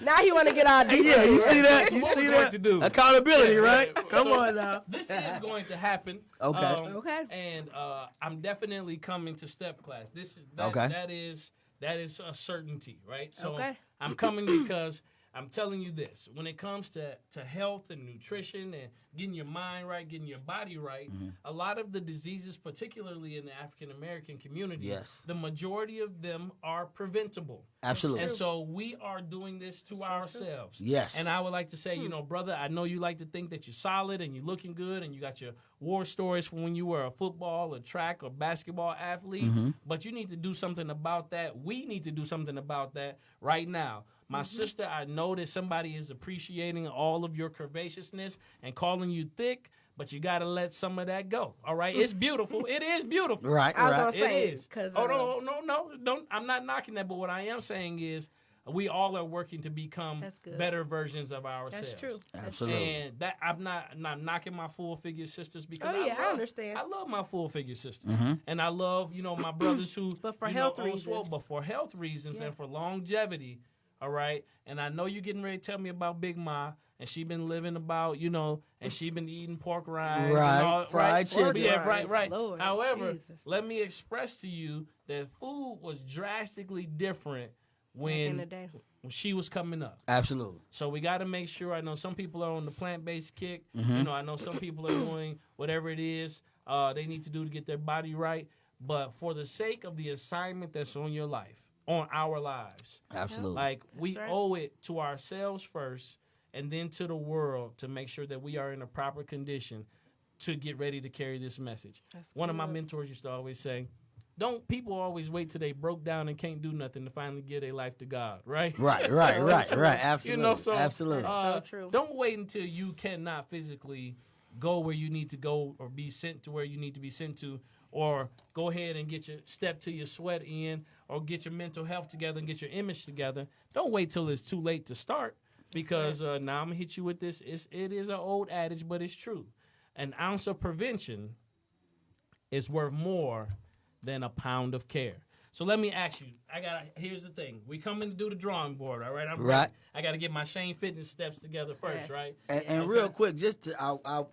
Now you want to get our deep. Yeah, you see that? So You what see we're going that? to do? Accountability, Yeah, right? yeah. Come So- on now. This is going to happen. Okay. Okay. And I'm definitely coming to step class. Okay. That is a certainty, right? So Okay. I'm coming because I'm telling you this. When it comes to health and nutrition and getting your mind right, getting your body right, Mm-hmm. a lot of the diseases, particularly in the African American community, Yes. the majority of them are preventable. Absolutely. And so we are doing this to ourselves. Yes. And I would like to say, brother, I know you like to think that you're solid and you're looking good and you got your war stories from when you were a football or track or basketball athlete, Mm-hmm. but you need to do something about that. We need to do something about that right now. My sister, I know that somebody is appreciating all of your curvaceousness and calling you thick, but you got to let some of that go. All right? It's beautiful. It is beautiful. Right, I was right. gonna say It is. because Oh no, don't. I'm not knocking that, but what I am saying is, we all are working to become That's good. better versions of ourselves. That's true. That's Absolutely. And that I'm not knocking my full figure sisters because Oh, yeah, I understand. I love my full figure sisters, Mm-hmm. and I love my brothers who But for you health know, on swole, reasons. but for health reasons Yeah. and for longevity. All right, and I know you're getting ready to tell me about Big Ma, and she been living about and she been eating pork rinds, Right, and all, fried right? chicken. Yeah, Pork right. rinds, Lord However, Jesus. let me express to you that food was drastically different Back in the when day. she was coming up. Absolutely. So we got to make sure. I know some people are on the plant-based kick. Mm-hmm. I know some people are doing whatever it is they need to do to get their body right. But for the sake of the assignment that's on your life, on our lives, Absolutely. like we right. owe it to ourselves first, and then to the world to make sure that we are in a proper condition to get ready to carry this message. That's One of my good. mentors used to always say, "Don't people always wait till they broke down and can't do nothing to finally give their life to God?" Right? Right. Absolutely. So Absolutely. So true. Don't wait until you cannot physically go where you need to go or be sent to where you need to be sent to, or go ahead and get your step to your sweat in, or get your mental health together and get your image together. Don't wait till it's too late to start, because now I'm gonna hit you with this. It is an old adage, but it's true. An ounce of prevention is worth more than a pound of care. So let me ask you. Here's the thing. We coming to do the drawing board, all right? I'm Right. ready. I got to get my Shane Fitness steps together first, Yes. right? And Okay. real quick, just to,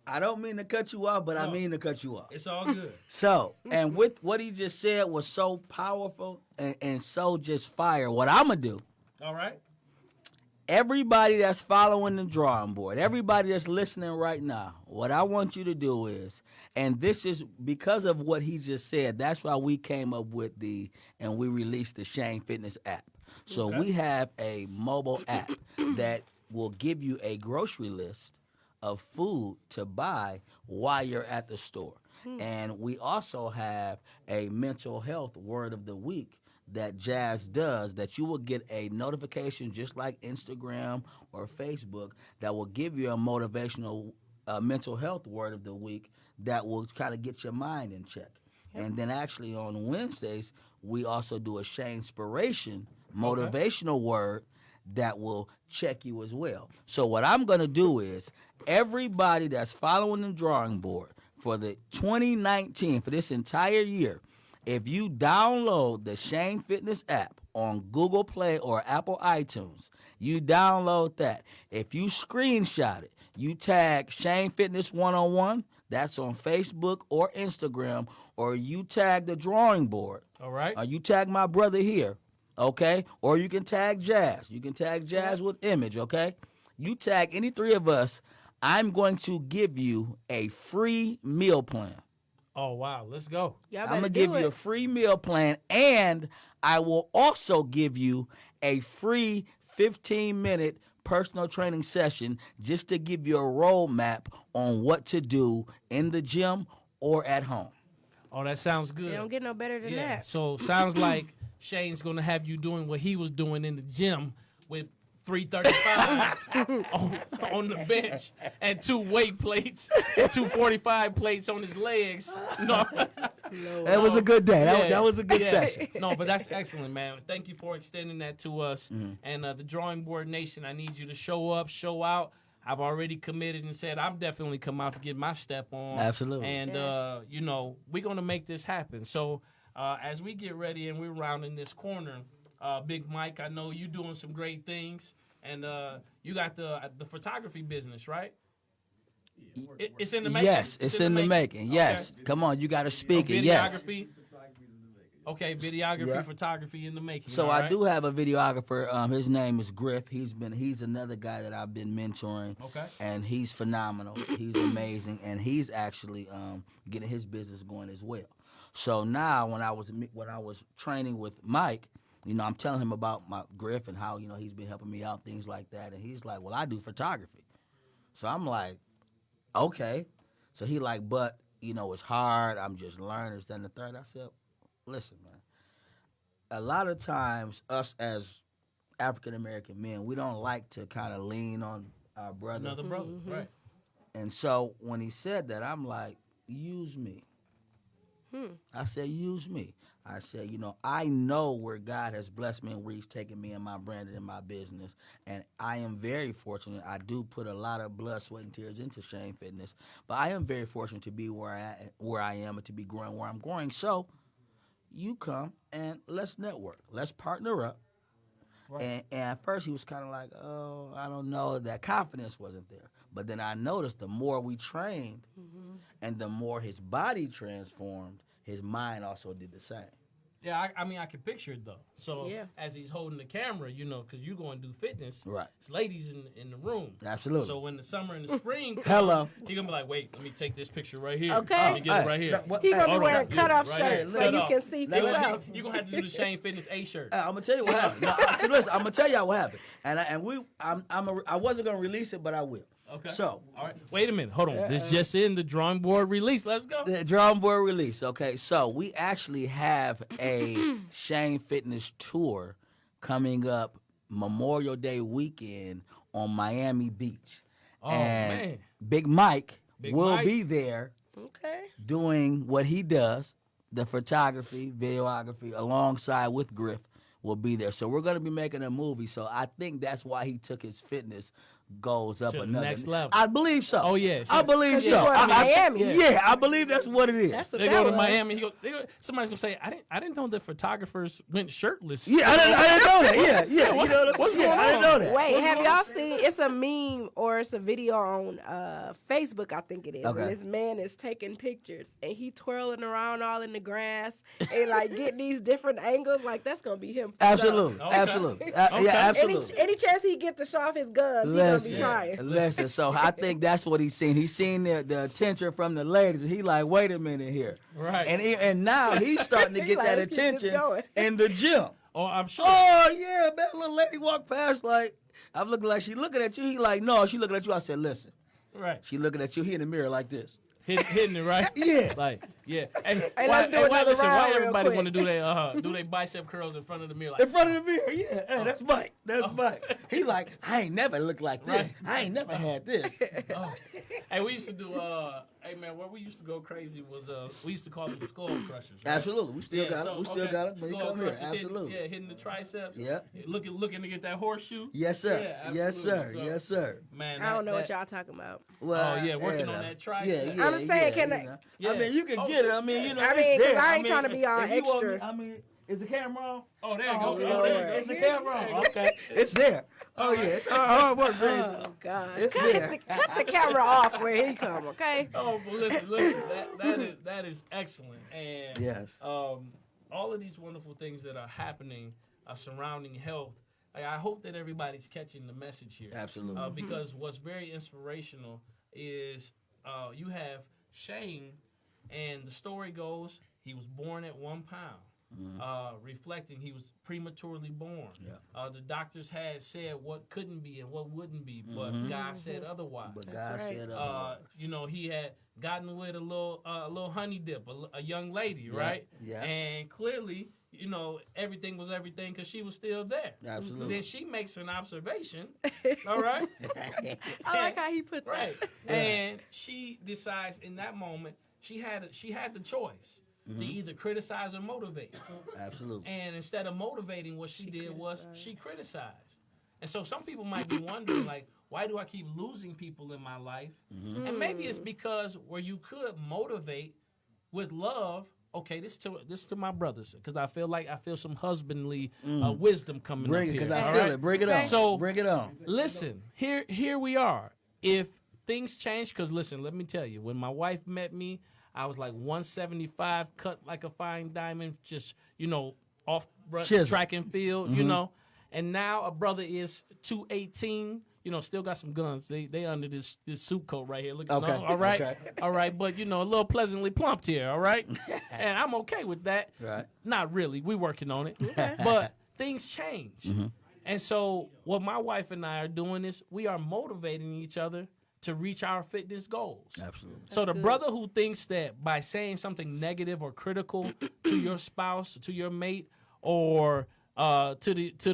I don't mean to cut you off, but I No. mean to cut you off. It's all good. So, and with what he just said was so powerful and so just fire. What I'm going to do, All right? everybody that's following the drawing board, everybody that's listening right now, what I want you to do is, and this is because of what he just said, that's why we came up with and we released the Shane Fitness app. So Okay. we have a mobile app that will give you a grocery list of food to buy while you're at the store. And we also have a mental health word of the week that Jazz does, that you will get a notification just like Instagram or Facebook that will give you a motivational mental health word of the week that will kind of get your mind in check. And then actually on Wednesdays, we also do a Shane-spiration motivational word that will check you as well. So what I'm going to do is everybody that's following the drawing board for the 2019, for this entire year, if you download the Shane Fitness app on Google Play or Apple iTunes, you download that. If you screenshot it, you tag Shane Fitness 101, that's on Facebook or Instagram, or you tag the drawing board. All right? Or you tag my brother here, okay? Or you can tag Jazz. You can tag Jazz with Image, okay? You tag any three of us, I'm going to give you a free meal plan. Oh, wow. Let's go. Y'all I'm better going to do give it. you a free meal plan, and I will also give you a free 15-minute personal training session just to give you a roadmap on what to do in the gym or at home. Oh, that sounds good. They don't get no better than yeah. that. So sounds like Shane's going to have you doing what he was doing in the gym with 335 on the bench and 2 weight plates and 2 45 plates on his legs. No. That was a good day. Yeah. That was a good Yeah. session. No, but that's excellent, man. Thank you for extending that to us. And the Drawing Board Nation, I need you to show up, show out. I've already committed and said I'm definitely come out to get my step on. Absolutely. And, Yes. we're going to make this happen. So as we get ready and we're rounding this corner, Big Mike, I know you're doing some great things. And you got the photography business, right? It's in the making. Yes, it's in the making. Yes. Okay. Come on, you got to speak it. Yes. Videography. Okay, videography, Yeah. photography in the making. So all I right? do have a videographer. His name is Griff. He's another guy that I've been mentoring. Okay. And he's phenomenal. He's amazing, and he's actually getting his business going as well. So now, when I was training with Mike, I'm telling him about my Griff and how he's been helping me out, things like that, and he's like, "Well, I do photography." So I'm like, "Okay." So he like, "But it's hard. I'm just learning this and the third." I said, "Listen, man. A lot of times, us as African American men, we don't like to kind of lean on our brother. Another brother, Mm-hmm. right? And so when he said that, I'm like, use me. I said, use me. I said, I know where God has blessed me and where he's taken me and my brand and my business. And I am very fortunate. I do put a lot of blood, sweat, and tears into Shane Fitness. But I am very fortunate to be where I am and to be growing where I'm growing. So you come and let's network. Let's partner up. Right. And at first he was kind of like, oh, I don't know. That confidence wasn't there. But then I noticed the more we trained and the more his body transformed, his mind also did the same. Yeah, I mean, I can picture it, though. So as he's holding the camera, because you going to do fitness, right? It's ladies in the room. Absolutely. So when the summer and the spring come, hello, he going to be like, wait, let me take this picture right here. Okay. Let me get it right here. He going to be wearing cutoff shirts so you can see for sure. You're going to have to do the Shane Fitness A shirt. I'm going to tell you what happened. Listen, I'm going to tell y'all what happened. I wasn't going to release it, but I will. Okay. So, all right. Wait a minute. Hold on. This just in the drawing board release. Let's go. The drawing board release. Okay. So we actually have a Shane Fitness tour coming up Memorial Day weekend on Miami Beach. Oh, and man. Big Mike Big will Mike. be there doing what he does, the photography, videography, alongside with Griff will be there. So we're going to be making a movie. So I think that's why he took his fitness goes up to the another next level. I believe so. Oh, yeah. I believe so. You're going to Miami. Yeah, I believe that's what it is. That's what They that go to was. Miami. Somebody's gonna say, I didn't know that photographers went shirtless. Yeah, I didn't know that. Yeah. What's going I didn't on? know that. Wait, have y'all seen? It's a meme or it's a video on Facebook, I think it is. Okay. And this man is taking pictures and he twirling around all in the grass and like getting these different angles. Like that's gonna be him. for sure. Absolutely, Okay. absolutely, Okay. yeah, absolutely. Any chance he get to show off his guns, he's gonna be trying. Listen, so I think that's what he's seen. He's seen the attention from the ladies, and he like, wait a minute here, Right. And now he's starting to He get like, that let's keep this attention going. in the gym. Oh, I'm sure. Oh yeah, that little lady walked past like I'm looking like she looking at you. He like, no, she looking at you. I said, listen, Right. she looking at you. He in the mirror like this. Hitting it right. Yeah. Like yeah. And Hey, why, let's do another listen, round why real everybody quick. want to do their bicep curls in front of the mirror? In Like, front of the mirror, yeah. Hey, that's Mike. That's Mike. He like, I ain't never looked like this. Right. I ain't never had this. hey, we used to do. Hey man, where we used to go crazy was we used to call it the skull crushers. Right? Absolutely, we still got so, it. We still okay, got it. When you skull come here, crushers, absolutely. hitting the triceps. Yeah. Looking to get that horseshoe. Yes, sir. Yeah, Yes, sir. absolutely. So, Yes, sir. Man, I don't know what that- y'all talking about. Well, Oh, yeah, working on no. that tricep. Yeah, I'm just saying, can you they- know. Yeah. I mean, you can Oh, get it. so- I mean, you know, I it's mean, 'cause there. I ain't trying to be all if you want extra. me- I mean, is the camera on? Oh, there you go. Oh, Oh, yeah, there you go. is the camera on? Okay, it's there. Oh yeah, it's hard work, baby. Oh God! It's Cut there. the camera off where he come, okay? Oh, but listen. That is excellent. And Yes. all of these wonderful things that are happening surrounding health. Like, I hope that everybody's catching the message here. Absolutely. Because what's very inspirational is you have Shane, and the story goes he was born at 1 pound. Reflecting he was prematurely born. Yeah. The doctors had said what couldn't be and what wouldn't be, but God said otherwise. But God right. said otherwise. He had gotten with a little honey dip, a young lady, right? Yeah. And clearly, everything was everything because she was still there. Absolutely. Then she makes an observation, all right? I like how he put that. Right. And she decides in that moment she had the choice to either criticize or motivate. Absolutely. And instead of motivating, what she did was she criticized. And so some people might be wondering, like, why do I keep losing people in my life? And maybe it's because where you could motivate with love. Okay, this to my brothers, because I feel some husbandly wisdom coming Bring up it, here. because I all feel right? it. Bring it on. So bring it on. listen, here we are. If things change, because listen, let me tell you, when my wife met me, I was like 175, cut like a fine diamond, just off Chisel. track and field, and now a brother is 218. Still got some guns. They under this suit coat right here. Look, Okay, all right, okay. all right. But a little pleasantly plumped here. All right, and I'm okay with that. Right. Not really. We working on it, but things change. And so what my wife and I are doing is we are motivating each other to reach our fitness goals. Absolutely. So the brother who thinks that by saying something negative or critical to your spouse, to your mate, or to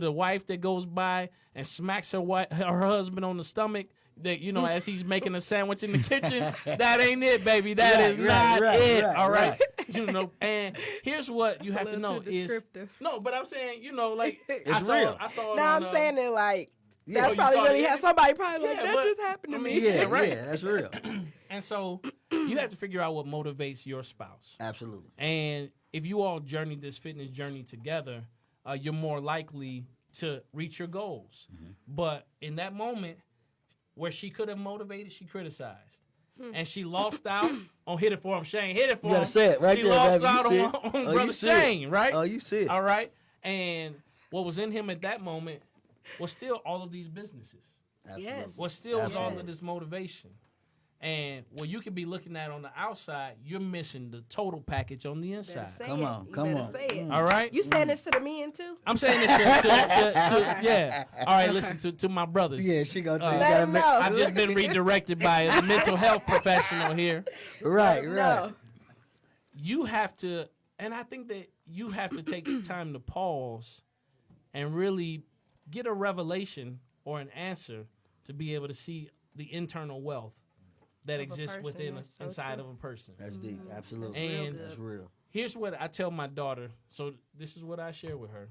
the wife that goes by and smacks her husband on the stomach, that as he's making a sandwich in the kitchen, that ain't it, baby. That is not it. All right. You know, and here's what you That's have a to know little too is descriptive. no, but I'm saying, you know, like It's real. I saw it Now on, I'm saying it like Yeah. that Oh, you probably saw really it? had somebody probably like Yeah, that but, just happened to I me. mean, Yeah, right. yeah, that's real. And so you have to figure out what motivates your spouse. Absolutely. And if you all journey this fitness journey together, you're more likely to reach your goals. Mm-hmm. But in that moment where she could have motivated, she criticized. And she lost out on hit it for him, Shane. Hit it for You him. better say it right she there, lost baby. You out see on, it. on Oh, you brother see it. Shane, right? Oh, you see it. All right. And what was in him at that moment was still all of these businesses. Absolutely. Yes. What still was all Yes. of this motivation. And what you could be looking at on the outside, you're missing the total package on the Better inside. say Come it. on, You come better on. say it. All right? You saying this to the men too? I'm saying this yeah. All right, listen to my brothers. Yeah, she gonna. you Let gotta him make- know. I've just been redirected by a mental health professional here. Right, right. No. You have to, and I think that you have to take time to pause and really get a revelation or an answer to be able to see the internal wealth that Of a exists person, within that's so inside true. of a person. That's deep. Absolutely. And That's real. here's what I tell my daughter. So this is what I share with her.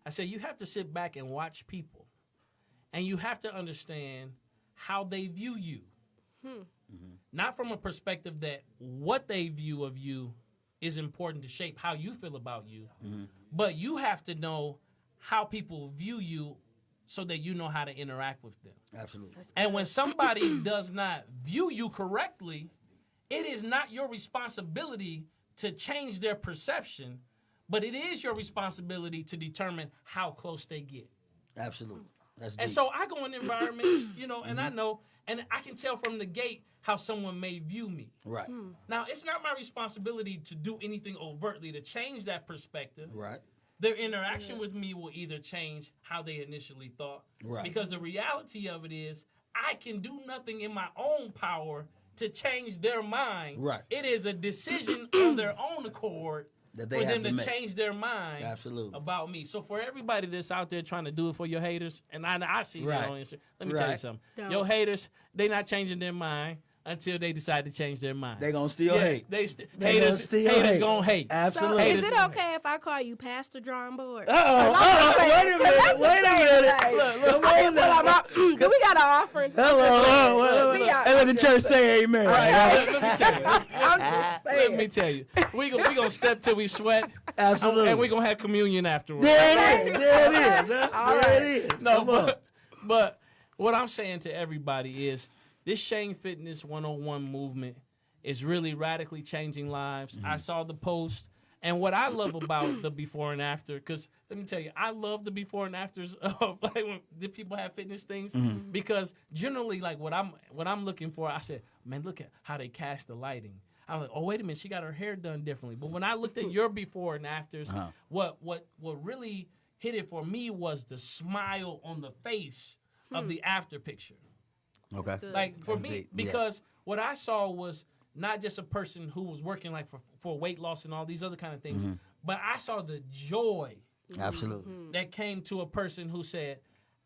I say you have to sit back and watch people, and you have to understand how they view you. Not from a perspective that what they view of you is important to shape how you feel about you, but you have to know how people view you so that you know how to interact with them. Absolutely. And when somebody does not view you correctly, it is not your responsibility to change their perception, but it is your responsibility to determine how close they get. Absolutely. That's deep. And so I go in environments, you know, and I know, and I can tell from the gate how someone may view me. Right. Now, it's not my responsibility to do anything overtly to change that perspective. Right. Their interaction with me will either change how they initially thought. Right. Because the reality of it is, I can do nothing in my own power to change their mind. Right. It is a decision on their own accord That they for have them to to make. change their mind Absolutely. about me. So for everybody that's out there trying to do it for your haters, and I see Right. that on Instagram. Let me tell you Right. something. Don't. Your haters, they not changing their mind until they decide to change their mind. They gonna still hate. They They haters, gonna still haters hate. gonna hate. So Absolutely. is Haters it gonna okay if I call you Pastor Drawing Board? Wait a minute. Wait a minute. Look, I can pull out my, we got an offering. Hello. We got- And let the church say amen. Right, let me tell you. I'm just Let saying. me tell you. We gonna step till we sweat. Absolutely. And we gonna have communion afterwards. There it is. There it is. All There right. it is. No, Come on. but what I'm saying to everybody is this Shane Fitness 101 movement is really radically changing lives. I saw the post, and what I love about the before and after, because let me tell you, I love the before and afters of like when the people have fitness things, because generally, like what I'm looking for, I said, man, look at how they cast the lighting. I was like, oh, wait a minute, she got her hair done differently. But when I looked at your before and afters, what really hit it for me was the smile on the face of the after picture. Okay. Like for That's me, deep, yeah. because what I saw was not just a person who was working like for weight loss and all these other kind of things, but I saw the joy Absolutely. that came to a person who said,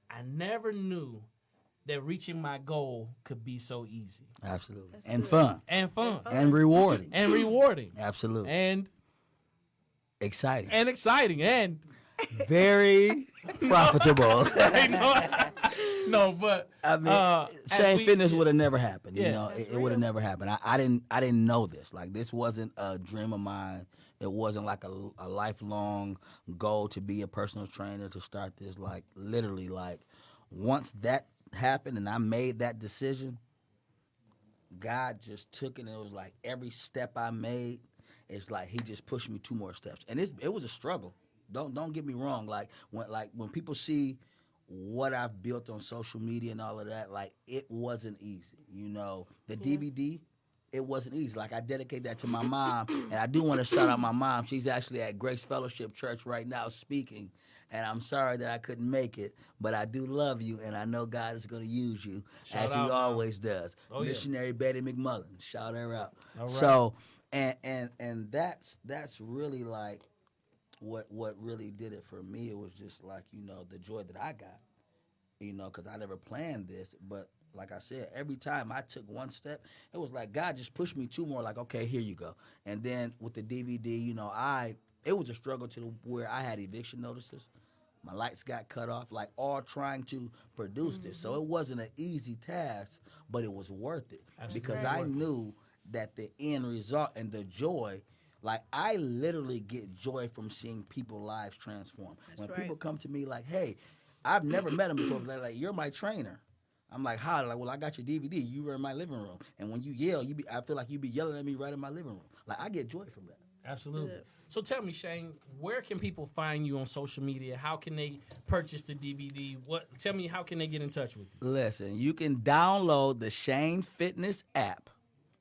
I never knew that reaching my goal could be so easy Absolutely. And fun. and fun And rewarding. and rewarding Absolutely. and Exciting. exciting and Very profitable. no, but I mean, as Shane we- Fitness would have never happened. You Yeah. know, it would have never happened. I didn't know this. Like, this wasn't a dream of mine. It wasn't like a lifelong goal to be a personal trainer, to start this. Like, literally, like, once that happened and I made that decision, God just took it, and it was like every step I made, it's like he just pushed me 2 more steps. And it was a struggle. Don't get me wrong. Like when people see what I've built on social media and all of that, like, it wasn't easy. You know, the DVD, it wasn't easy. Like, I dedicate that to my mom, and I do want to shout out my mom. She's actually at Grace Fellowship Church right now speaking, and I'm sorry that I couldn't make it, but I do love you, and I know God is going to use you Shout as out, He Mom. always does. Oh, yeah. Missionary Betty McMullen, shout her out. All right. So, and that's really like what really did it for me. It was just like, you know, the joy that I got you know, because I never planned this. But like I said, every time I took one step, it was like God just pushed me two more. Like, okay, here you go. And then with the DVD, you know, it was a struggle to where I had eviction notices. My lights got cut off, like all trying to produce this. So it wasn't an easy task, but it was worth it because I knew that the end result and the joy. Like, I literally get joy from seeing people's lives transform. When people come to me like, hey, I've never met them before, but they're like, you're my trainer. I'm like, how? They're like, well, I got your DVD. You were in my living room. And when you yell, I feel like you be yelling at me right in my living room. Like, I get joy from that. Absolutely. So tell me, Shane, where can people find you on social media? How can they purchase the DVD? Tell me, how can they get in touch with you? Listen, you can download the Shane Fitness app,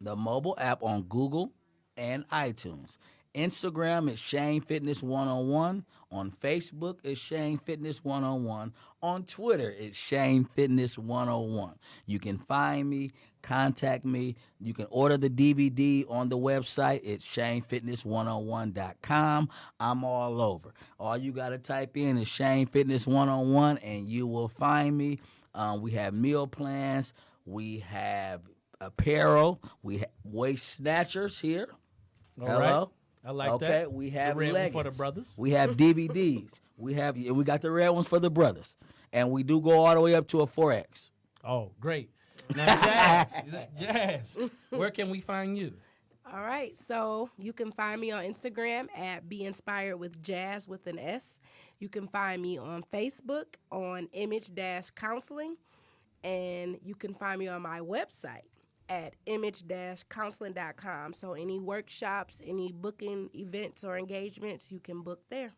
the mobile app on Google and iTunes. Instagram is Shane Fitness 101. On Facebook is Shane Fitness 101. On Twitter it's Shane Fitness 101. You can find me, contact me. You can order the DVD on the website. It's ShaneFitness101.com. I'm all over. All you got to type in is Shane Fitness 101 and you will find me. We have meal plans. We have apparel. We have waist snatchers here. All Hello. right. I like that. Okay, we have the red leggings one for the brothers. We have DVDs. we got the red ones for the brothers, and we do go all the way up to a 4X. Oh, great. Now, Jazz, where can we find you? All right, so you can find me on Instagram at Be Inspired with Jazz with an S. You can find me on Facebook on Image-Counseling, and you can find me on my website at image-counseling.com. So any workshops, any booking events or engagements, you can book there.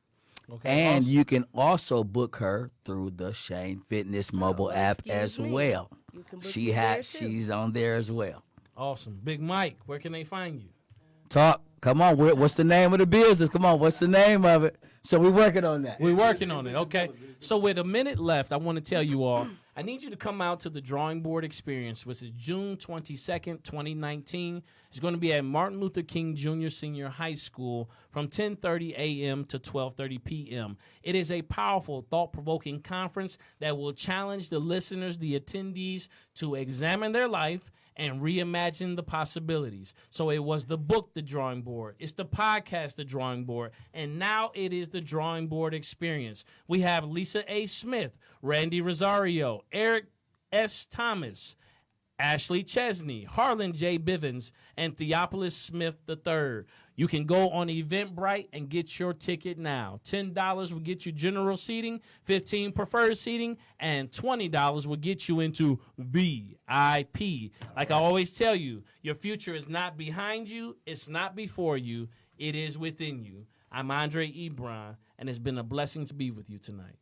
Okay. And awesome. You can also book her through the Shane Fitness mobile app as well. You can book She's on there as well. Awesome. Big Mike, where can they find you? Talk. Come on. What's the name of the business? Come on. What's the name of it? So we're working on that. We're working on it. Okay. So with a minute left, I want to tell you all, I need you to come out to the Drawing Board Experience, which is June 22nd, 2019. It's going to be at Martin Luther King Jr. Senior High School from 10:30 a.m. to 12:30 p.m. It is a powerful, thought-provoking conference that will challenge the listeners, the attendees, to examine their life and reimagine the possibilities. So it was the book, The Drawing Board. It's the podcast, The Drawing Board. And now it is the Drawing Board Experience. We have Lisa A. Smith, Randy Rosario, Eric S. Thomas, Ashley Chesney, Harlan J. Bivens, and Theophilus Smith III. You can go on Eventbrite and get your ticket now. $10 will get you general seating, $15 preferred seating, and $20 will get you into VIP. Like I always tell you, your future is not behind you, it's not before you, it is within you. I'm Andre Ebron, and it's been a blessing to be with you tonight.